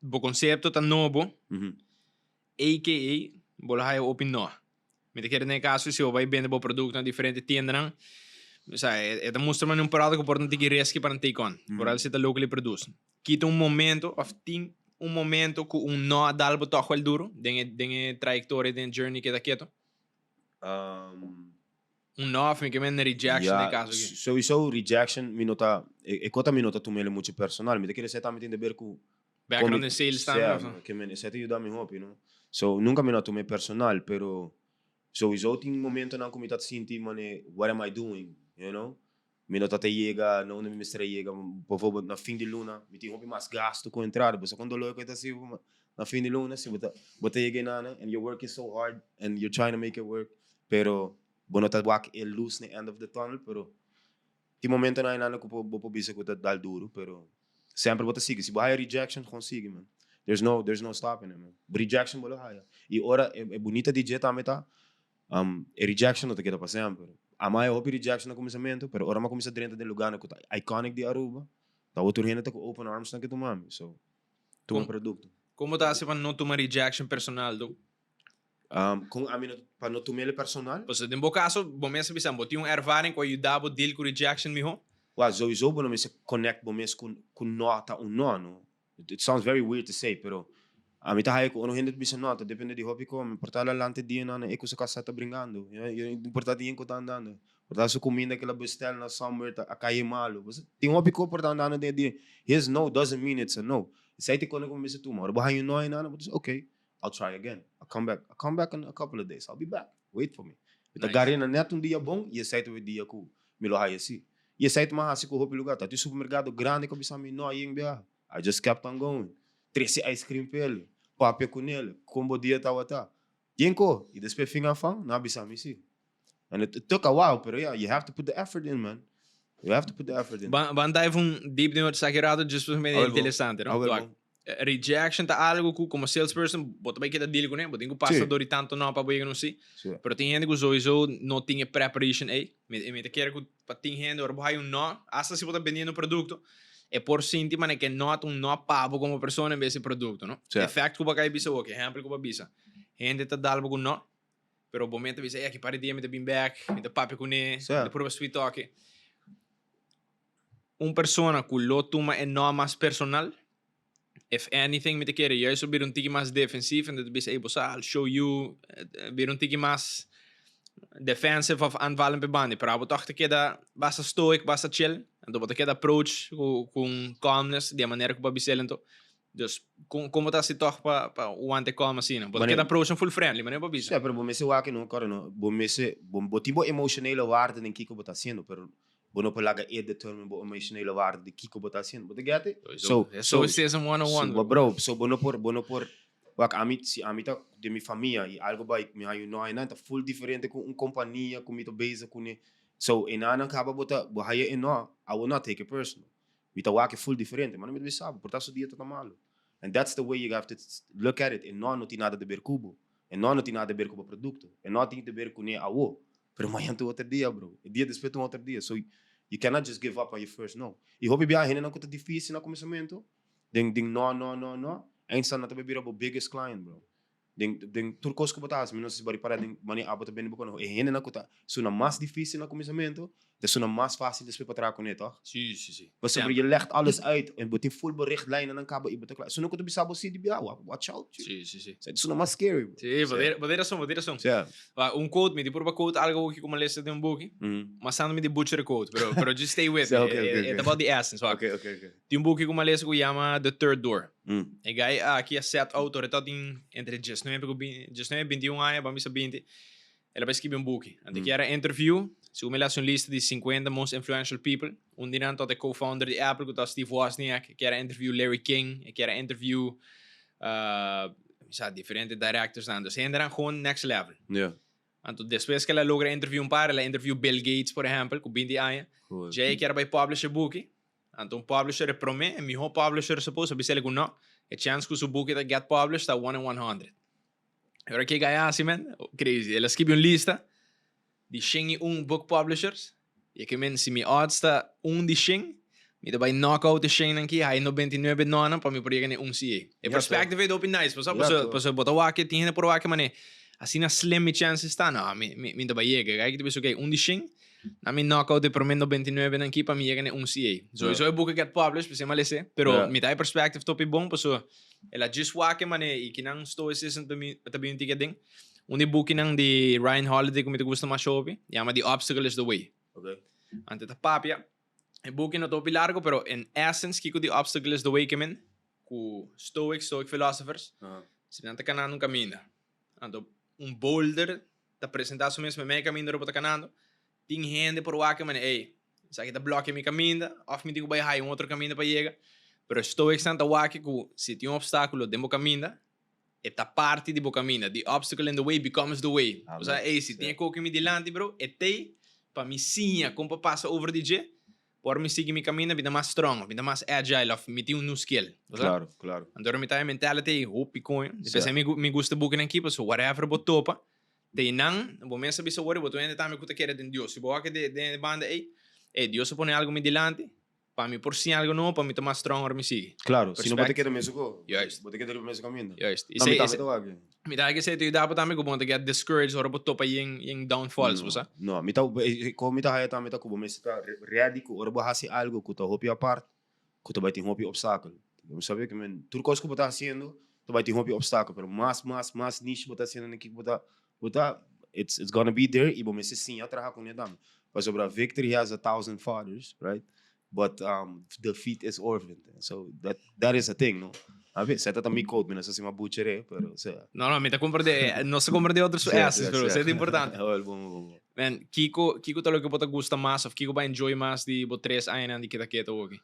Bo concepto tá novo, a.k.a. bola hai opinião. Me te quer nem caso se eu vai vender bo produto na diferente tienda não. Sai, é mostra man produto que portanto que risco para take on. Por ela se tá locally produce. Quita momento of tem momento que nó dalbo toch wel duro, den trajectória den journey que tá quieto. Nó fin que men rejection Yeah, de caso aqui. sowieso rejection minota cota minota tu mele muito personal, me te quer ser também tem de ver com Background in sales também. que men esse te ajuda me hopi, no? So nunca minota me personal, pero sowieso tem momento na como tá senti mane what am I doing, you know? Minota te chega, não me mestre chega, por favor, na fim de luna, me tem hopi mais gasto com entrada, mas quando lo que tá assim na fim de luna, se bota chega nana and you're working so hard and you're trying to make it work, pero bono tá wak el luz na end of the tunnel, pero ti momento na inana ko po bisa ko tá dal duro, pero sempre bota sigue, se vai rejection consigue, man. There's no stopping it, man. Rejection bola haya. E ora é bonita DJ também tá. Rejection não te queda para sempre. A maior hopi rejection no começamento, pero ora ma começa dentro do lugar que tá iconic de Aruba. Tá outro gente tá com open arms na que tu mami. So, tu um produto. Como tá se para não tomar rejection personal do? Com a minha para não tomar ele personal. Pues em bo caso, bom mês bisa, bo tinha ervaring com ajudar bo deal com rejection miho. Well, sowieso bono me se connect bom mês com nota no. It sounds very weird to say, pero a mim tá aí com gente bisa nota, depende de hobby como, portar lá lante dia na e coisa que tá brincando. Importar dia que tá andando. Portar sua comida que ela bestel na somewhere tá a cair malo. Tem hobby que portar andando de dia. His no doesn't mean it's a no. Sai te quando começa tu, mano. Bahia you know nada, but okay, I'll try again. I'll come back in a couple of days. I'll be back. Wait for me. Kita garina net dia bom, e sai te dia ku milo haya si. E sai te mahasi ku hopi lugar. Tu supermercado grande que bisa me no yeng bia. I just kept on going. 13 ice cream pele, papia com ele, combo dia tawata. Yenko, e depois finger fang, na bisa me si. And it took a while, but yeah, you have to put the effort in, man. You have to put the effort in. Banda deep no exagerado just para mim interessante, não? Rejection tá algo que como salesperson, bota bem que tá deal com ele, bota passa dor e tanto não para ver não sei. Pero tem gente que sowieso não tinha preparation aí, me te quero que para tem gente ou vai não, hasta se bota vendendo produto, é por sentir mas que não não pago como pessoa em vez de produto, não? Effect que vai bisa o que exemplo que vai bisa. Gente tá dá algo não, pero o momento bisa é que para dia me te bem back, me te papo com ele, depois vai sweet talk. Persona que lo toma é não mais personal. If anything, me te quer, juist weer een tikje más defensief en dat is able, I'll show you, weer een tikje más defensive of aanvallen bij banden. Pero toch te queda basta stoic, basta chill. En dan te queda approach com calmness, de maneira que babi selento. Dus como tá se toch pa o ante calma assim, não? Porque queda approach full friendly, mas não babi. Ja, pero você o aqui não, cara não. Você, tipo emocionele waarde nem kiko bota sendo, pero bono pelaga determine bo emotionele waarde de kiko bota sendo. But get it? So is a one-on-one. So, bro, so bono por wak amita de mi familia e algo ba mi hayo no ai nanta full diferente com companhia com mito base com ne. So enana acaba bota bo hayo eno, I will not take it personal. Mita wak full diferente, mas não me sabe, por tasso dia tá malo. And that's the way you have to look at it. E não tem nada de ver cubo. E não tem nada de ver com o produto. E não tem de ver com ne awo. Pero amanhã tem outro dia, bro. E dia depois tem outro dia. So you cannot just give up on your first no. E hobby bia hene não conta difícil no começamento. Ding no. Einstein na tabe bira bo biggest client, bro. Ding turcos que botas, menos se bari para ding mani abota bem bocono. E hene na conta, suna mais difícil no começamento. De suna mais fácil depois para trás com ele, toch? Sim. Você je legt alles uit en botin full berichtlijnen en dan kaba ibe te klaar. Suna conta bisabo si di bia, watch out. Sim. Sai suna mais scary, bro. Sim, poder som. Yeah. Quote me, por quote algo que como leste de book. Mas sando me de butcher quote, bro. Just stay with me. Okay. It's about the essence, Okay. Tem book que como leste que chama The Third Door. E guy aqui é set autor, tá entre 19 e 21 anos, vamos a 20. Ela vai escrever book. Antes que era interview, se eu me lasse lista de 50 most influential people. Dia tot de co-founder de Apple, que was Steve Wozniak, que era interview Larry King, que era interview diferentes directors. Dus hij era gewoon next level. Yeah. Então, depois que ela logra interview ela interview Bill Gates, por exemplo, com 20 anos. Já que era para publisher book. Então, publisher é para mim, meu publisher supposed to be selling não. A chance que o book that get published está 1 in 100. Agora que ganha assim, man, crazy. Ela escreve uma lista de 101 book publishers. E que men se mi odds está de 100, me vai knockout de 100 aqui, aí 99 nona para me poder ganhar CA. E perspective é open nice, posso botar o aqui, tem por o aqui, mané. Assim na slim chance está, não, me vai chegar, aí que depois ok, de 100, na me knockout de por menos 99 aqui para me ganhar CA. So isso é book get published, você malese, pero me dá perspective top bom, posso ela just walk mané e que não estou assistant também ticket ding. Book nang de Ryan Holiday como te gusta mais show, chama The Obstacle is the Way. Okay. Ante ta papia, e book no topi largo, pero in essence, kiko The Obstacle is the Way kemen, ku stoic philosophers, se nanta canando caminho. Anto boulder, ta apresentar su mesmo meio caminho para canando, tem gente por lá que man, ei, sabe que ta bloque mi caminho, off me digo vai high outro caminho para chegar, pero stoic santa waki ku se tem obstáculo demo caminho, esta parte de caminho, the obstacle in the way becomes the way. Ou seja, ei, se tem coque me delante, bro, e para me sinha como passa over the J, por me seguir mi caminho, vida mais strong, vida mais agile, of me tem new skill. Claro. Então, me tem mentality, hope coin. Depois me gusta booking aqui, so whatever bot topa. Tem não, vou me saber se worry, boto ainda tá me cuta querer de Deus. Se boa que de banda ei, Deus se põe algo me delante, para me por si algo novo, para me tomar stronger me sigue. Claro, se não bote querer mesmo co. Yes. Bote querer mesmo caminho. Yes. Me dá que se tu dá para também que bonta get discouraged or bot topa em downfalls, você? Não, me tá como me tá aí tá me tá como me está ready que or bahasi algo que tá hopi apart, que tu vai ter hopi obstáculo. Vamos saber que men tudo coisa que você tá fazendo, tu vai ter hopi obstáculo, pero mais niche você tá fazendo aqui que it's gonna be there e vamos se sim atrás com ele dá. Mas sobre a victory has 1,000 fathers, right? but the feet is orphaned. So that is a thing, no? Você tá também code, mas assim uma butcheria, pero sea. No, me te comprende, no se comprende outros asses, pero isso é importante. Bom. Man, Kiko tá lo que bota gusta mais, of Kiko vai enjoy mais de bot 3 anos de Keda Keto hoje.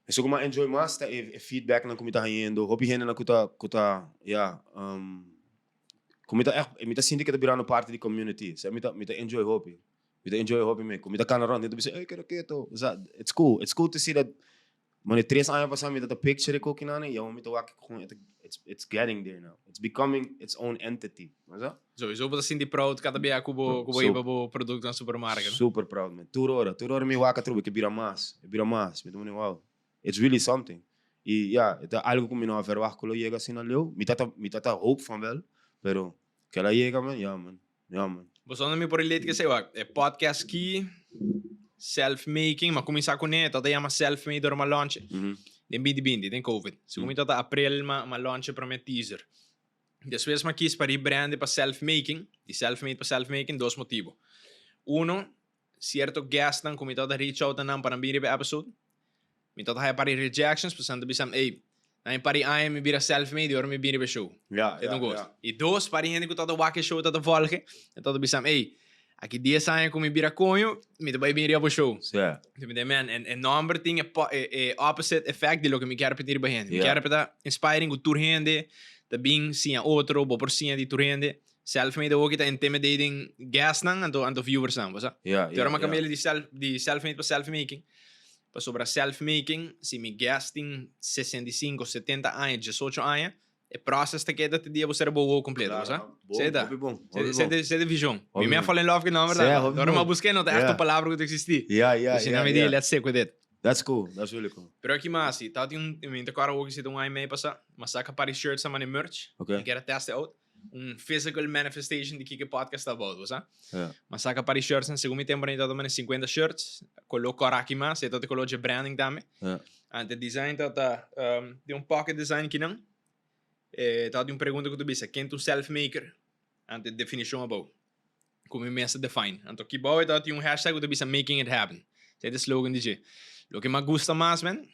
So como enjoy mais tá feedback na como tá indo, hobby hende na kuta ja como tá me tá sinto que tá virando parte de community. So me tá enjoy hobby. Me tá enjoy hobby me. Como tá can around, então você, hey, Keda Keto. It's cool. It's cool to see that Mane 3 anos passaram, me dá picture ko kinana, e eu me tô aqui com it's getting there now. It's becoming its own entity, mas Sowieso bota assim de proud cada dia kubo iba bo produto na supermarket. Super proud, man. Toda hora me waka truba que bira mais, me tô wow. It's really something. E ja, é algo que me não verwacht que lo llega assim na leu. Me tata hope van wel, pero que ela llega, man. Ja, man. Você não me por relate que sei lá, é podcast aqui self-making, mas começar com neto, até chama self-made door uma launch. Den bindi, den COVID. Se começa até april, uma launch para meu teaser. Depois, mas quis para rebrand para self-making, e self-made para self-making, dois motivos. Uno, certo gastam, como eu reach out não para vir para episode. Me toda para rejections, pensando bisam, ei, na para I am vir self-made, or me vir para show. Ja. E dois, para gente que toda wake show toda volge, e toda bisam, ei, aqui 10 anos com me vira conho, me vai vir para show. Ja. Man, en number thing é opposite effect de lo que me quero pedir para gente. Me quero pedir inspiring o tur gente, da bem sim outro, bo por sim de tur gente. Self-made ook tá intimidating gas nang anto viewers nang, basta. Ja. Pero uma camela de self-made para self-making. Para sobre self-making, se me gasting 65, 70 anos, 18 anos, é processo que te dia você boa completo, basta. Você de visão. Me fall in love que não, verdade. Agora eu busquei não tá esta palavra que existe. Assim na medida, let's stick with it. That's cool. That's really cool. Pero aqui mais, tá tem me cara hoje se um meio passa, mas saca para shirts sama ne merch. Okay. Eu quero testar out. Physical manifestation de que podcast about, basta. Yeah. Mas saca para shirts, en segundo tempo ainda também 50 shirts. Coloco aqui mais, e todo coloco branding também. Ante design tá de pocket design que não. Tá de pergunta que tu bisa, quem tu self-maker? Ante definição about. Como imensa define. Ante aqui boy tá de hashtag que tu bisa making it happen. Esse é o slogan de Lo que me gusta más, man,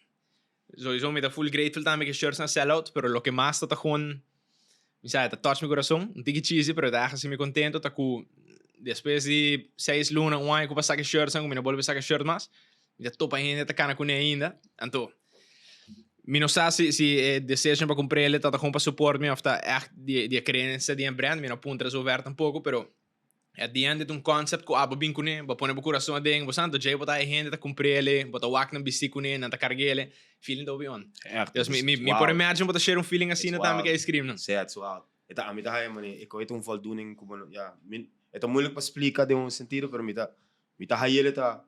sowieso me da full grateful também que shirts na sellout, pero lo que más tá con, me sabe, tá touch mi coração, um tique cheesy, pero tá assim me contento, tá com, depois de 6 lunas, um ano que eu passar que shirts, eu não vou passar que shirt mais, me dá topa ainda, tá cana com ainda, então, me não sabe se desejo para comprar ele, tá com para support me, ou tá echt de crença de brand, me não punta resolver pouco, pero at the end, um concept que abo bem com ele, vou pôr no coração a dentro, você não já botar a gente tá comprar ele, botar o wak na bici com ele, não tá carregar ele, feeling do beyond. Dus me por imagine botar share feeling assim, não tá me que scream não. Certo, wow. Então a mim tá aí, mano, eu tenho voldoening como ja, é tão moeilijk para explicar de sentido, pero me tá aí ele tá,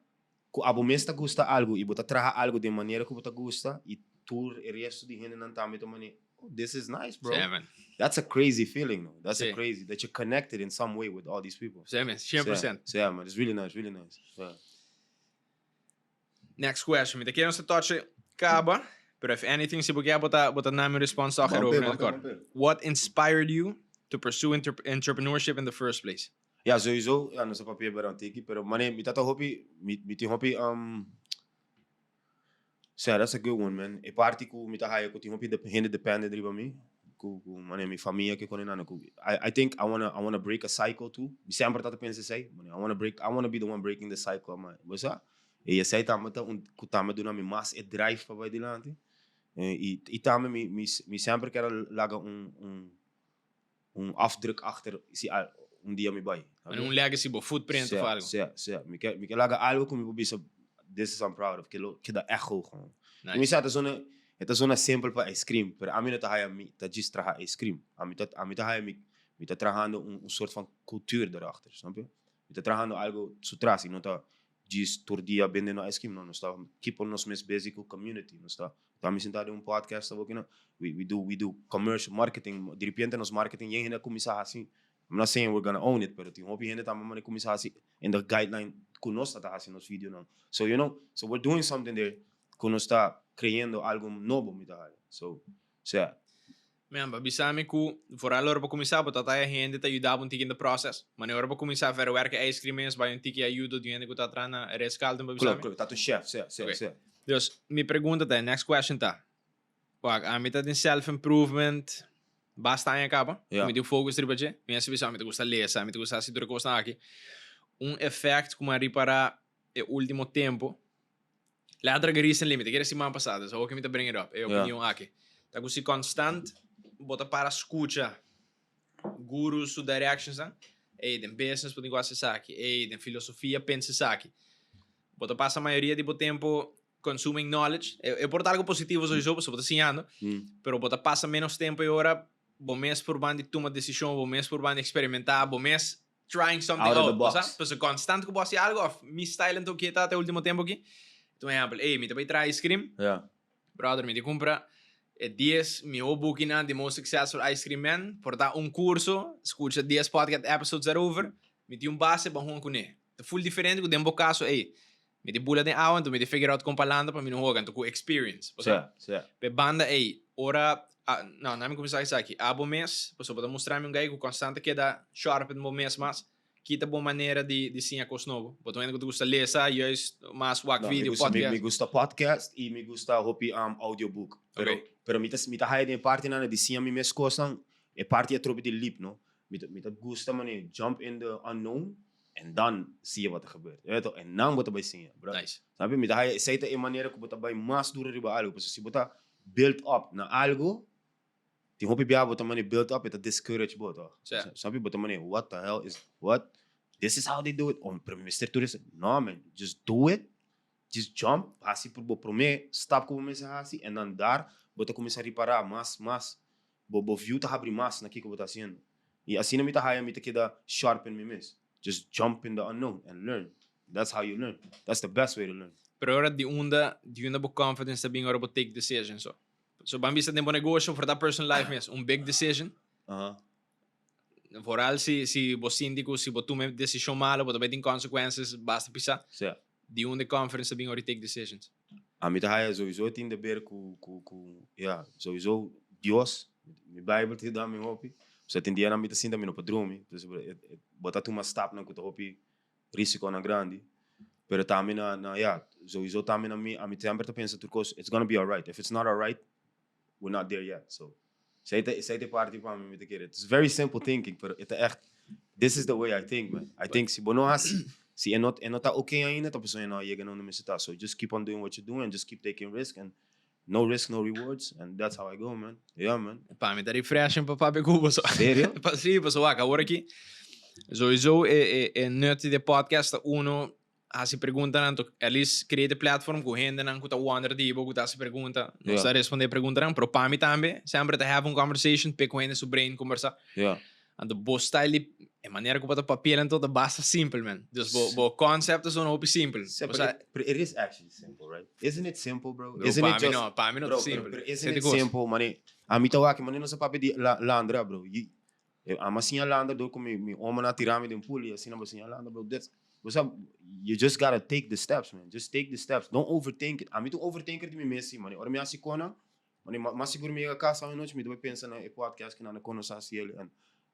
que abo mesmo gusta algo e botar traga algo de maneira que botar gusta e tur o resto de gente não tá me tomando. Oh, this is nice, bro. Seven. That's a crazy feeling, no? That's a crazy that you're connected in some way with all these people. 100%. Yeah, man, it's really nice, really nice. Yeah. Next question. Me te quero se touch acaba, but if anything, se você botar name response só What inspired you to pursue entrepreneurship in the first place? Ja, sowieso. Ja, não sei papier para antiki, pero mane, me tata hopi, so that's a good one, man. E parte ku me tá aí, ku tinha hopi gente depende de mim. Mane, minha família que quando não, I think I wanna break a cycle too. Me sempre tata pensa sei, mane, I wanna be the one breaking the cycle, man. Você? E eu sei também que também do nome mais é drive para vai adiante. E também me sempre quero lagar afdruk achter se dia me vai. Legacy, footprint of algo. Sim. Me quer lagar algo que me vou bisa, this is I'm proud of, que dá echo gewoon. Nice. Me sabe, é zona simples para ice cream, pero a mim não tá aí, tá just traga ice cream. A mim tá aí, me tá tragando soort van cultuur daarachter, snap je? Me tá tragando algo sutraas, não tá just todo dia vendendo ice cream, não está keep on nos mes basic community, não está. Tá me sentado podcast, tá vendo? We do commercial marketing, de repente nos marketing e ainda começar assim. I'm not saying we're gonna own it, pero tem hobby gente também começar assim in the guideline que nós tá assim nos vídeos não. So you know, so we're doing something there que nós tá criando algo novo, me tá. So, yeah. Men, babisami ku, vooral ora para começar, but até a gente tá ajudando um tiquinho no processo. Mas ora para começar a ver que ice cream é, vai um tiquinho ajuda de gente que tá atrás na rescaldo, babisami. Klopt, tá tu chef, sim. Dus, minha pergunta tá, next question tá. Wag, a meta de self-improvement, basta em acaba. Yeah. Me deu fogo sobre você. Minha visão, me gusta ler, me gusta se tu costa aqui. Effect como a reparar o último tempo. Later gerisen limite, que era semana passada, só que me tá bring it up. É opinião aqui. Tá com se constant, bota para escuta gurus su directions, den business por negócio aqui, den filosofia pensa aqui. Bota passa a maioria do tempo consuming knowledge. É por algo positivo só isso, bota ensinando, pero bota passa menos tempo e hora, bom mês por bande toma decisão, bom mês por bande experimentar, bom mês trying something out out, of the box. Pues constant que você algo, me style então que tá até o último tempo aqui. Então, exemplo, me te vai try ice cream. Yeah. Brother, me te compra 10 meu booking na the most successful ice cream man, por dar curso, escuta 10 podcast episodes over, me te base para com ele. É full diferente que dembo caso, me te bula de awan, me te figure out com palanda para me não jogar, com experience. Certo. Pe banda, ora, não me começar isso aqui. Abo mês, posso para mostrar-me um guy que constante que dá sharp no mês mais. Kita boa maneira de sim coisa novo. Porque ainda que tu gusta ler, mais wak vídeo, podcast. Me gusta podcast e me gusta audiobook. Pero me tá high de parte na de sim a mim mesmo coisa, é parte a tropa de lip, no? Me tá gusta mane jump in the unknown and dan zie wat gebeurt. Ja toch? En dan wat erbij sim, bro. Nice. Sabe? Me tá high seita é maneira que bota vai mais duro riba algo, porque se bota build up na algo, die hoop je wat mane build up, het discourage bota. Sabe? Bota mane what the hell is what? This is how they do it. Oh, para Mr. Tourist, no man, just do it. Just jump, assim por mim, stop como começar assim, e dan daar, bota começar a reparar mais, bo view tá abrir mais naquilo que bota fazendo. E assim não me tá high, me tá que dá sharpen me mesmo. Just jump in the unknown and learn. That's how you learn. That's the best way to learn. Pero ora de unda boa confidence being ora boa take decision so. So bambisa tem bom negócio for that person life mesmo, big decision. Vooral se você síndico, se você toma decisão mala, você vai ter consequências, basta pisar. Certo. De onde conference being already take decisions. A mim tá sowieso tem de ver com sowieso Deus, minha Bíblia te dá meu hopi. Você tem dia na mim tá sinta meu padrão, então botar tu uma step na que tu hopi risco na grande. Pero também sowieso também a mim sempre tá pensa turcos, it's gonna be alright. If it's not alright, we're not there yet. So sei te parte para mim te querer. It's very simple thinking, pero é echt this is the way I think, man. I think se bono se não tá okay ainda, tá pessoa não chega não me está. So just keep on doing what you're doing and just keep taking risk and no risk, no rewards, and that's how I go, man. Yeah, man. Para me dar refreshing para papi cubo so. Sério? Sim, pessoal, agora aqui. Sowieso é nut de podcast uno se pergunta nanto, eles cria platform com gente não que wonder de bogo tá se pergunta, não está responder pergunta não, pero para mim também, sempre te have one conversation, pe com gente su brain conversar. Yeah. And the boss style é maneira que bota papel então tá basta simple, man. Dus bo concept is on simple. But it is actually simple, right? Isn't it simple, bro? Bro, Isn't it just para mim não simple. But isn't it simple, man? A mim tá aqui, man, não se papo de landra, bro. I'm assim a landra do como me homem na tirame de puli, assim não assim a landra, bro. That's what's up. You just gotta take the steps, man. Just take the steps. Don't overthink it. A mim tu overthinker de mim mesmo, man. Ora me assim kona, man, mas seguro me a casa uma noite me do pensar na podcast que na conocer assim ele.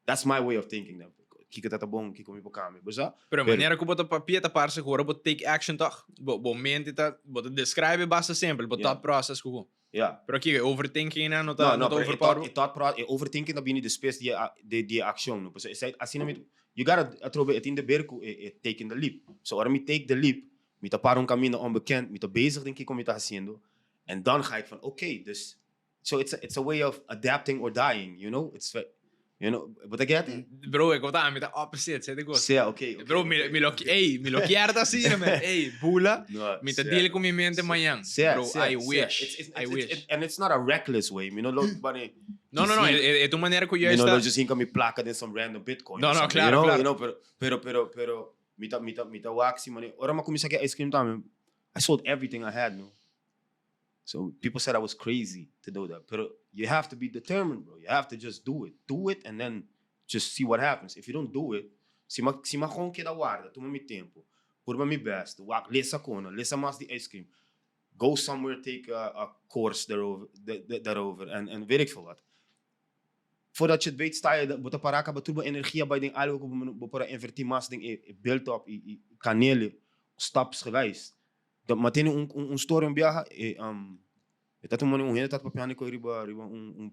That's my way of thinking now. Kika tá bom, kika me bocame, bosa. Pero maneira que bota papel tá parse agora bota take action toch. Bo mente tá bota describe basta simple, bota thought process com. Yeah. Pero aqui overthinking não tá overthinking da bini de space de action, no. Porque assim não you gotta atrobe it in the berco taking the leap. So ora me take the leap, me tá para caminho onbekend, me tá bezig denk ik como tá fazendo. En dan ga ik van okay, dus so it's a way of adapting or dying, you know? You know, but I get it. Bro, ik tá me tá opposite, sei de gosto. Yeah, okay. Bro, me lo quiero assim, man. Bula, me tá deal com minha mente amanhã. Bro, I wish. And it's not a reckless way, you know, buddy. No, é tu maneira que eu está. Não, just hinca me placa de some random Bitcoin. No, claro. You know, pero me tá waxy, man. Ora ma comecei a ice cream também. I sold everything I had, no. So people said I was crazy to do that. But you have to be determined, bro. You have to just do it. Do it and then just see what happens. If you don't do it, se ma gewoon queda guarda, toma mi tempo, purba mi best, lesa kona, lesa mas di ice cream, go somewhere, take a course daarover, and weet ik veel wat. voordat je het weet, sta je, bota paraka, batuba energie bij ding, algo, bota invertir mas ding, build up, kanelen, stapsgewijs. Dat meteen een story een biaga, dat een manier hoe dat papiano ko riba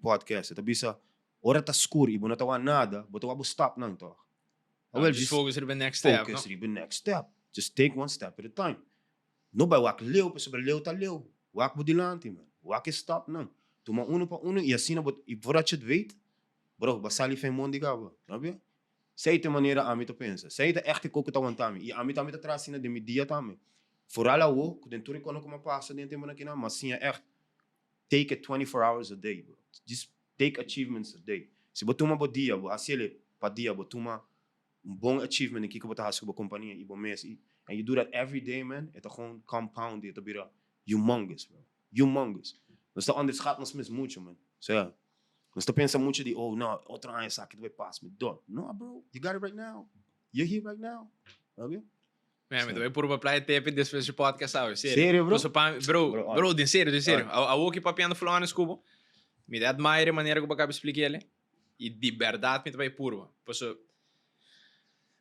podcast. Dat bisa, ora ta skur, ibo na tawa nada, bota wabo stop nang toch. Well, just focus on the next step. Focus on the next step. Just take one step at a time. No bij wak leu, pe sobre leu ta leu. Wak budilante, man. Wak is stop nang. Tuma uno pa uno, e assim, voordat je het weet, bro, basali fem mondi gaba. Snap je? Zij te maniera ami te pensa. Zij te echt koken ta wantami. E ami te trasina de media tami. Vooral awo, kuden turi kono kuma passa dentro mana kina, mas sim echt take it 24 hours a day, bro. Just take achievements a day. Se botuma bo dia, bo asile pa dia, botuma bom achievement en kiko bota hasko bo companhia e bo mes. And you do that every day, man. Het gewoon compound, het bira humongous, bro. Humongous. Dus dat onderschat ons mis mucho, man. So ja. Dus dat pensa mucho die, oh, no, outro ano sa que tu vai pass me door. No, bro. You got it right now. You're here right now. Love you? Man, mas também por uma playa tempo desse podcast, sabe? Sério, bro? Bro, de sério. A ouki papiando fulano escubo. Me dá admire maneira que eu acabo explicar ele. E de verdade me também puro. Por isso,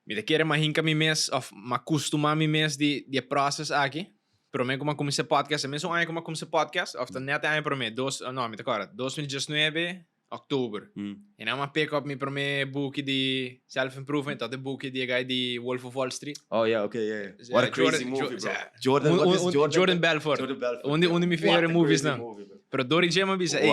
me querer mais hinca me mês, of me acostumar me mês de processo aqui. Pero me como comecei podcast, mesmo ano como comecei podcast, of net ano para mim, não, me agora, 2019 oktober. En dan pick up me me boek die self-improvement, dat de boek die guy die Wolf of Wall Street. Oh yeah, okay, yeah. What a crazy movie, bro. Jordan Belfort. Onde me favorite movies não. Pero Dory Gemma bisa, hey,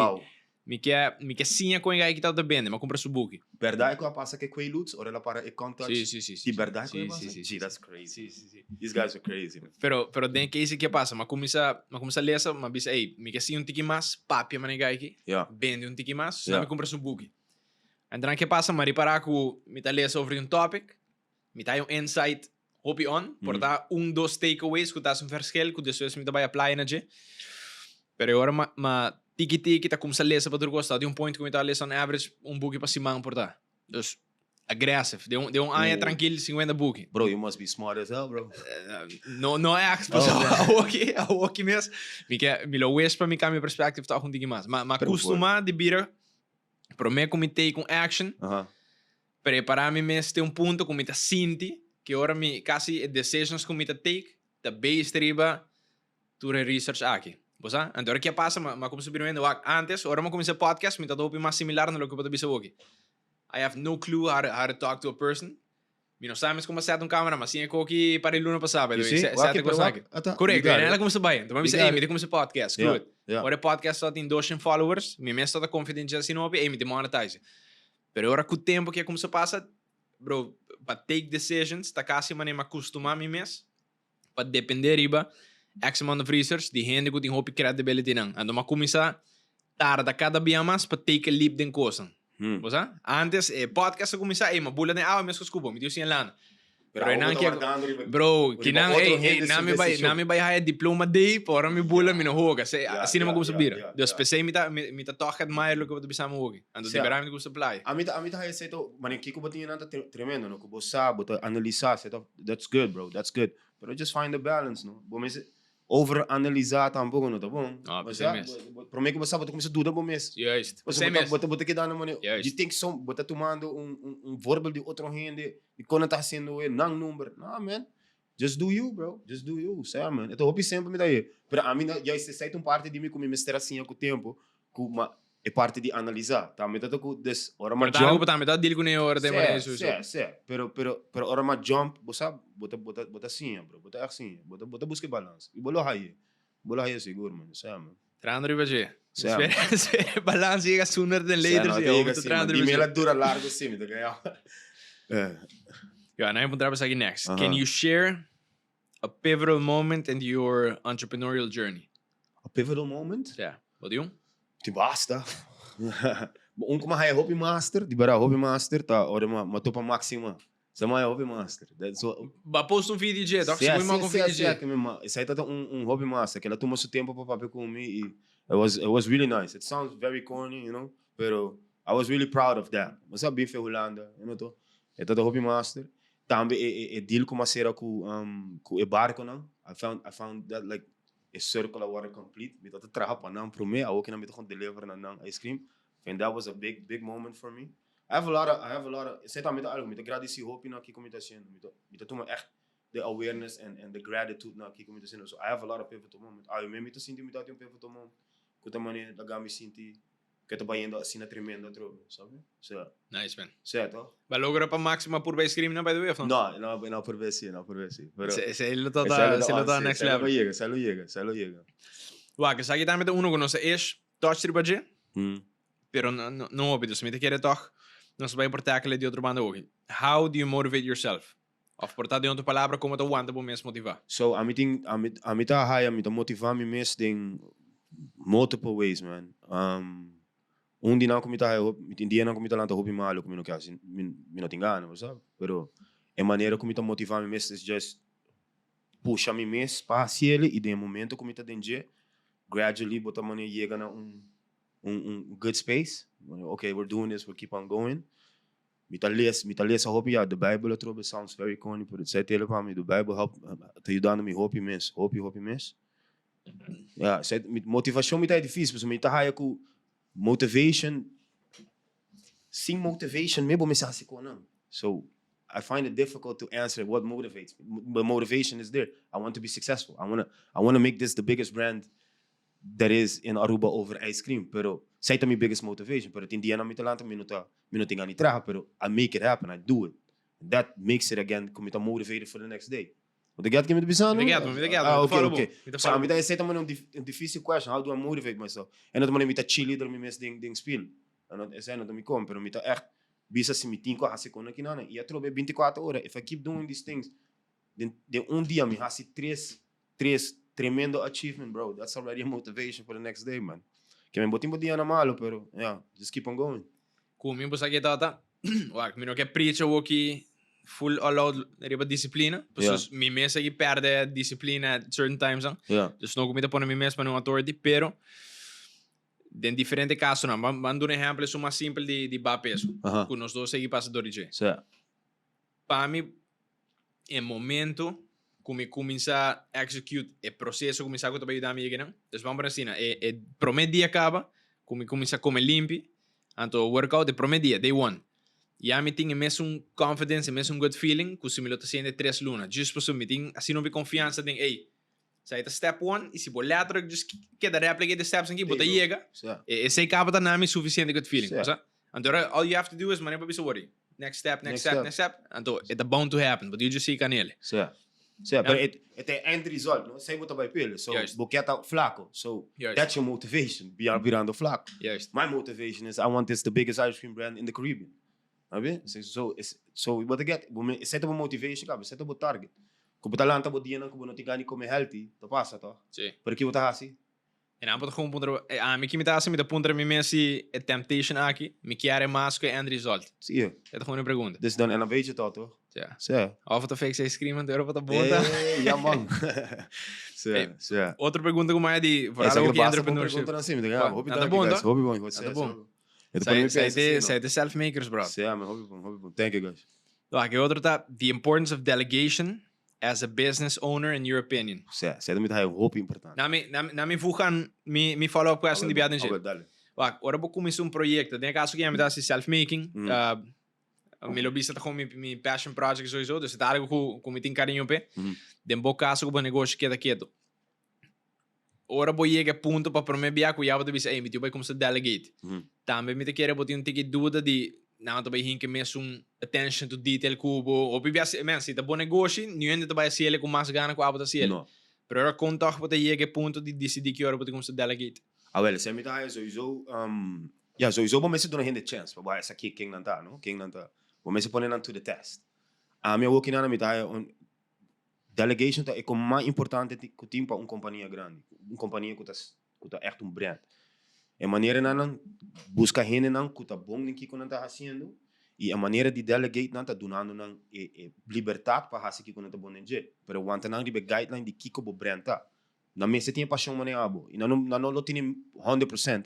me quer sim com guy que tá da bende, mas compra su book. Verdade que passa que Quaaludes, ou ela para e contact. Sim. Die verdade que passa. Gee, that's crazy. Sim. These guys are crazy, man. Pero den que isso que passa, mas começa a ler, mas bisa, hey, me quer sim tiki mais, papi man guy aqui. Yeah. Bende tiki mais, me compra su book. Então que passa, mas reparar que me tá ler sobre topic, me tá insight hobby on, por tá dos takeaways que tá um verschil, que depois me tá vai apply na je. Pero agora ma tiki tá começar a ler para outro gosto, de point que me tá a ler on average book para cima por tá. Dus aggressive, de ano tranquilo 50 book. Bro, you must be smart as hell, bro. No é aqui mesmo. Me lo west para me cambiar perspective tá tiki mais. Mas costuma de bira para mim como take com action. Preparar-me mesmo ter ponto como tá sinti que agora me quase decisions como tá take, tá base triba tu research aqui. Bosa, então que passa, mas como se vendo antes, agora eu comecei podcast, me tá dope mais similar no que eu posso dizer aqui. I have no clue how to talk to a person. Me não sabes como set câmera, mas sim é que para ele não passava, set coisa aqui. Correto, ela como se vai. Então me diz, me como se podcast, good. Agora podcast só tem 200 followers, me mesmo tá confidente assim não, me te monetize. Pero agora com o tempo que como se passa, bro, para take decisions, tá quase maneira me acostumar me mesmo, para depender riba. X amount of research, die gente que tem hope credibility não. Então, mas começar tarde cada dia mais para take a leap den coisa. Bosa? Antes, podcast começar, mas bula nem mesmo desculpa, me deu sem lana. Pero não que bro, que não, não me vai hire diploma day, para me bula me não joga, assim não começa vira. Dus PC me tá toca admire lo que eu tô pensando hoje. Então, liberar me começa apply. A mim tá aí certo, mas que eu botinha nada tremendo, não, que você sabe, analisar, certo? That's good, bro. That's good. But just find the balance, no. Bom, mas over-analisar tampouco não tá bom. Mas para mim que você sabe, você começa a dudar bom mês. Juist. Você bota que dá na maneira. You think so, bota tomando voorbeeld de outro gente, e quando tá sendo não número. Nah, man. Just do you, bro. Just do you, sabe, man. Eu hope sempre me daí. Pero a mim já sai parte de mim como me estar assim com o tempo, com é parte de analisar, tá? Metade com des ora ma jump, tá metade dele com nem hora de mais isso. Pero ora ma jump, você bota assim, bro, bota assim, bota busca balance. E bolo aí seguro, mano, sabe, mano. Trandro baje. Espera balance chega sooner than later, se trandro. E mela dura largo sim, me tá ganhando. Yeah, now I'm going to next. Can you share a pivotal moment in your entrepreneurial journey? A pivotal moment? Yeah. Wat doe je? Die basta. Como é hobby master, de bara hobby master, tá, ora ma topa máxima. Sama é hobby master. That's what. Ba post vídeo de, tá? Se uma vídeo de. Isso aí tá hobby master, que ela tomou seu tempo para papel comigo e it was really nice. It sounds very corny, you know, pero I was really proud of that. Mas a bife Holanda, you know to. É tá hobby master. Também é deal com uma cera com o barco não. I found that like a circle of water complete. Me tá trabalhando para não pro me, a outra me tá com deliver na ice cream. And that was a big moment for me. I have a lot of, sei tá, me tá agradecer hope na que comita sendo, me tá toma echt the awareness and the gratitude na que comita sendo. So I have a lot of pivotal moments. Ah, eu mesmo me tá sentindo me tá um pivotal moment. Que eu também da me senti que eu tô indo assim na tremenda troca, sabe? So, Nice, man. certo? Vai logra pa máxima por ice cream, não, by the way, of not? No por ver si. Pero Se lo tá next level. Se lo llega. Wa, que sagi damit uno conoce is touch tribaje, pero no obvio, se me te quiere toch, no se va a importar que le dio otro bando hoje. How do you motivate yourself? Of portar de outra palavra como te aguanta por mesmo motivar. So, a mim tá high, a mim tá motivar me mesmo em multiple ways, man. Dia não comita dia não comita lá tá hobby malo, como não quer assim, me não tem gana, sabe? Pero é maneira como tá motivar me mesmo is just puxa me mesmo para ele e de momento como tá dentro gradually botar maneira chega na good space. Okay, we're doing this, we'll keep on going. Me tá lesa hobby, the Bible atrobe sounds very corny, but it's tele para mim, the Bible help tá ajudando me hobby mesmo. Yeah, motivação me tá difícil, porque me tá high com motivation. Sem motivation, me me sabe com não. So I find it difficult to answer what motivates me. But motivation is there. I want to be successful. I want to make this the biggest brand that is in Aruba over ice cream. Pero sei tá my biggest motivation. Pero in the end, me não tenho ani traga, pero I make it happen. I do it. And that makes it again, como tá motivated for the next day. Wat ik me bestaan? Okay. So, I'm going to say a difficult question. How do I motivate myself? En dat man met cheerleader me mes ding speel. En dat is dat me kom, pero me echt bisa si me 5 a seconda que nada. E eu trobe 24 horas. If I keep doing these things, then dia me hasi 3 tremendo achievement, bro. That's already a motivation for the next day, man. Que me botin dia na malo, pero yeah, just keep on going. Cool, me bosa que tata. Wak, me no que preach o aqui full all-out riba disciplina. Dus mi mesa que perde disciplina at certain times. Dus não comida pôr mi mesa para um authority, pero em diferente caso não. Vamos dar exemplo é mais simples de bapeso. Com nós dois aqui passa do DJ. Para mim, em momento como começar a execute o processo começar a trabalhar da minha não. Dus vamos para assim, prometo dia acaba, como começar a comer limpo, então workout de prometo dia, day one. E a mim tinha mesmo confidence, mesmo good feeling, que se me lo tá sendo 3 lunas. Just por isso me tinha assim não vi confiança, tem, ei, sai da step 1 e se vou lá just queda replica de steps aqui, bota chega. E sei que acaba na mim suficiente good feeling, sabe? Então all you have to do is man, não worry. Next step. Então it's bound to happen, but you just see can ele. But it end result, no? Sei botar vai pele. So boqueta flaco. So that's your motivation. Virando flaco. My motivation is I want this the biggest ice cream brand in the Caribbean. Sabe? So what I get, set up a motivation, cara, set up a target. Como tá lá tá bodia não, como não tem ganho comer healthy, tá passa, tá? Sim. Por que você assim? E não pode comprar, me que me tá assim, me dá ponto me messi a temptation aqui, me quer mais que end result. Sim. É tá uma pergunta. This done and a beetje tá, toch? Ja. Sim. Of het fake ice cream en Europa tá bom, tá? Ja, man. Sim. Outra pergunta como é de falar o que entrepreneurship. Pergunta assim, me dá, hobby tá bom, hobby bom, você. Tá bom. Zij de self-makers, bro. Ja, mijn hobby. Thank you, guys. Aqui outro tá, the importance of delegation as a business owner in your opinion. Zij damit hij hobby important. Na me fugan, me follow-up question die biaden zit. Dale. Ora vou começar projeto. Tem caso que é me self-making. Me lo vista com mi passion project sowieso, dus het algo com me tem carinho pe. Den bo caso com negócio Keda Keto. Ora vou chegar ponto para me biar com eu disse, ei, me vai começar a delegate. Também me te quero botar tique dúvida de não também hinke mesmo attention to detail cubo. Ou bia men se tá bom negócio, não ainda vai ser ele com mais gana com a bota ser. Pero ora conta para chegar ponto de decidir que ora vou começar a delegate. Ah, well, se me tá sowieso sowieso vou me se dar a chance, para essa aqui quem não tá, não? Quem não tá. Vou me se pôr to the test. A minha working na me tá delegation é o mais importante que tem para uma companhia grande, uma companhia que tá echt brand. É maneira não busca gente não que tá bom em que não tá fazendo e a maneira de delegate não tá dando não liberdade para fazer que não tá bom em jeito. Pero want não de guideline de que o brand tá. Na mim se tem paixão maneira abo e não lo tem 100%,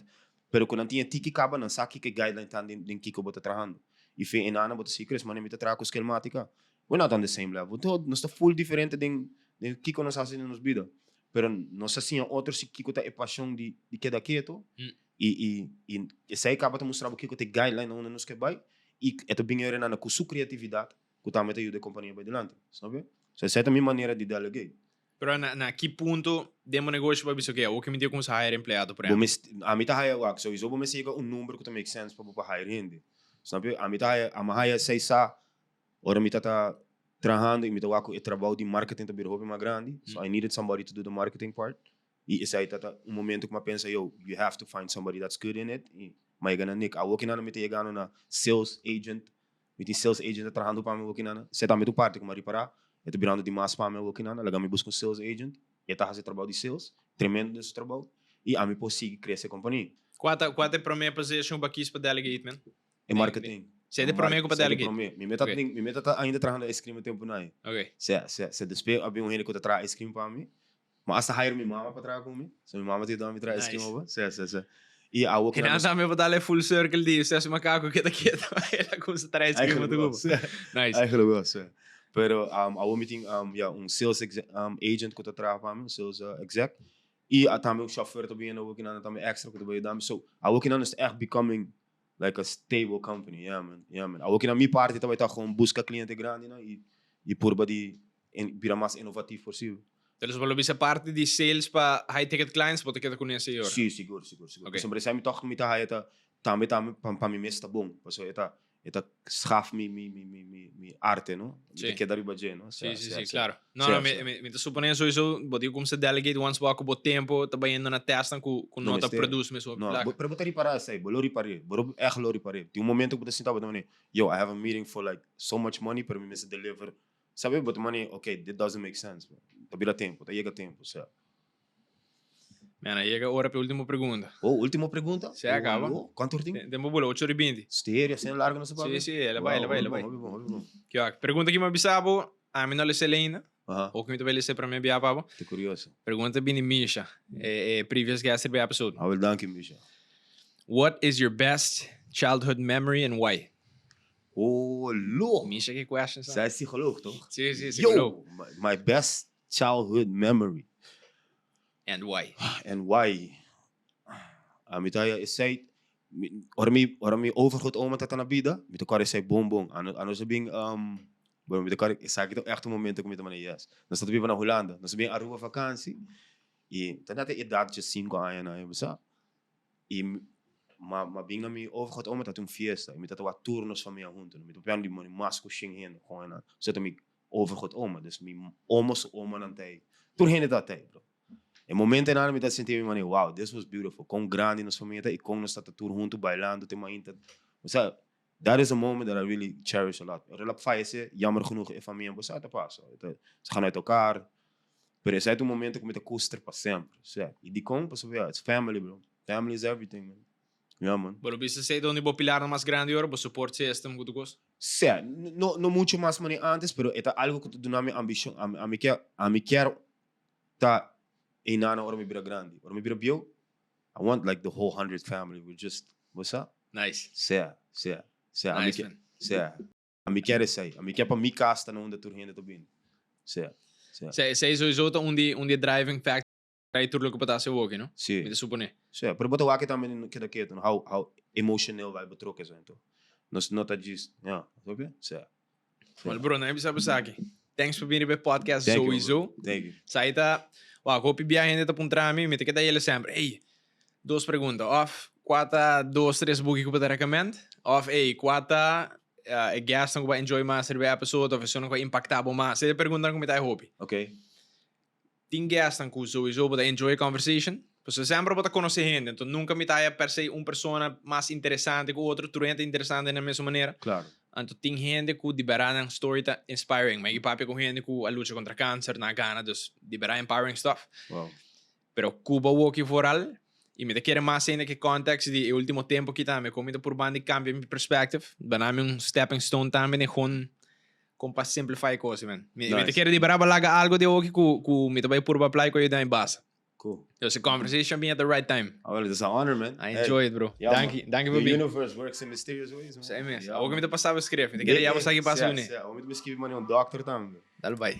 pero quando tinha tiki caba não sabe que guideline tá em que bota trabalhando. E fe enana bota secrets maneira me tá trago esquemática. We're not on the same level. Todo nós está full diferente de Kiko nós fazemos nos vida. Pero nós assim outros se Kiko tá é paixão de Keda Keto E essa aí acaba de mostrar o que eu tenho guideline onde nos que vai. E é também eu na com sua criatividade que também ajuda a companhia para adiante. Sabe? So, essa é a minha maneira de delegate. Pero na que ponto demo negócio para isso que é? O que me diga como se hire empregado, por exemplo? A mim tá hire work. Sowieso vou me seguir número que também make sense para hire gente. Sabe? A mim tá hire sei sa. Ora me tá trabajando e me tá o trabalho de marketing também roupa mais grande. So I needed somebody to do the marketing part. E esse aí tá momento que eu penso, you have to find somebody that's good in it. Mas eu ganho nick. A working na me tá chegando na sales agent. Me tem sales agent trabalhando para mim working na. Você tá me do parte como reparar. Eu tô virando de mais para mim working na. Ela me busca um sales agent. Eu tá fazendo trabalho de sales. Tremendo nesse trabalho. E a mim consigo crescer a companhia. Qual é a primeira posição para aqui para delegate, man? É marketing. Você é de primeiro para delegate? Me meta ainda trabalhando ice cream tempo não. Ok. Se despegue abrir um rende que eu traz ice cream para mim. Mas hasta hire minha mama para trabalhar comigo. Se minha mama te dá me traz ice cream over. Sim. E a outra. E nada me vou dar full circle de você é macaco que daqui ela com se traz ice cream do Nice. Eigenlijk wel, sim. Pero a outra tem sales agent que eu trabalho para mim, sales exec. E também chauffeur também na working na também extra que eu vou dar. So a working na is echt becoming like a stable company. Yeah man. A working na minha parte também tá com busca cliente grande, né? E por body virar mais inovativo possível. Então, você falou que essa parte de sales para high-ticket clients, pode que conhecer agora? Sim, seguro. Okay. Sempre sai me toca me tá também para mim mesmo tá bom. Porque schaf mi arte, não? Sim. Que dá riba não? Sim, claro. Não, me tá suponendo sowieso, botar como se delegate once para o tempo, tá indo na testa com nota produz mesmo. Não, para botar reparar sei, bolo reparar, echt lo reparar. Tem momento que você tá botando, yo, I have a meeting for like so much money para mim mesmo deliver. Sabe, but money, okay, that doesn't make sense. Tá vira tempo, chega tempo, certo? Mano, chega a hora para a última pergunta. Última pergunta? Se acaba. Quanto tem? Temos bola, 8h20. Estéreo, sem larga não se pode. Sim, ela vai. Bom. Que ó, pergunta que me avisava, a mim não lhe sei ainda. Ou que me também lhe sei para mim biar pabo. Tô curioso. Pergunta bem de Misha, previous guest be episode. I will thank you, Misha. What is your best childhood memory and why? Oh, louco. Misha, que question? Você é psicólogo, toch? Sim, psicólogo. My best childhood memory. And why? A mim tá sei, ora me overgoed oma tá na vida, me to cara sei bom. Ano so bem bom, me to cara sabe que echt um momento que me também yes. Nós tá vivo na Holanda, nós bem Aruba vakansie. E tá na idade de 5 anos, né, você? E ma bem na me overgoed oma tá um fiesta, me tá wa turnos van minha junto, me to piano de mano mas coxing hen, gewoon na. So tá me overgoed oma, dus me almost oma na tay. Tur hen dat tay, bro. E momento na me tá sentindo me wow, this was beautiful. Com grande nos família e com nós tá tudo junto bailando, tem uma inter. Você that is a moment that I really cherish a lot. Eu relap faz jammer genoeg a família você tá passa. Ze gaan uit elkaar. Pero esse é um momento que me tá custa para sempre, certo? E de com para saber, it's family, bro. Family is everything, man. Yeah, man. Pero você sei onde vou pilar mais grande agora, vou support system que tu gosta? Certo, não muito mais money antes, pero é algo que tu na minha ambição, a mim quero tá e na hora me vira grande. Hora me vira bio. I want like the whole 100 family. We're just, what's up? Nice. Nice, man. A mim quer esse aí. A mim quer para mim casta não onde tu rende tô bem. Sei sowieso onde driving factor aí tudo que pode ser ok, não? Sim. Me supone. Sim, pero botar aqui também no Keda Keto, how emotional vai betrokken zijn então. Nós não tá disso, yeah, sabe? Sim. Well, bro, não é preciso aqui. Thanks for being here podcast Thank sowieso. Thank you. Saída, wow, hope bia gente tá para mim, me tem que dar ele sempre. Ei, duas perguntas. Of, quata, 2-3 book que eu poder recomend? Of, quata, guest não vai enjoy mais o episode, of isso não vai impactar mais. Você pergunta como tá hope. Okay. Tem guest que sowieso pode enjoy a conversation. Pues sempre pode conhecer gente, então nunca me tá per se persona mais interessante que o outro, tu é interessante na mesma maneira. Claro. Então tem gente que liberar uma story tá inspiring, mas papi com gente que a luta contra câncer na Ghana, dus liberar empowering stuff. Wow. Pero Cuba walk foral e me te quer mais ainda que context de último tempo que tá me comida por bande cambia minha perspective, banami stepping stone também é com para simplify coisa, man. Me te quer liberar balaga algo de hoje que me te vai por apply com ele em base. Cool. It was a conversation being at the right time. Oh, well, it's an honor, man. I enjoy it, bro. Yeah, Thank you for being. The universe works in mysterious ways, man. Same mesmo. Yeah, Algo que me passava a escrever. Te queria já você aqui passa unir. Sim, eu me escrevi, mano, doctor também. Dale, bye.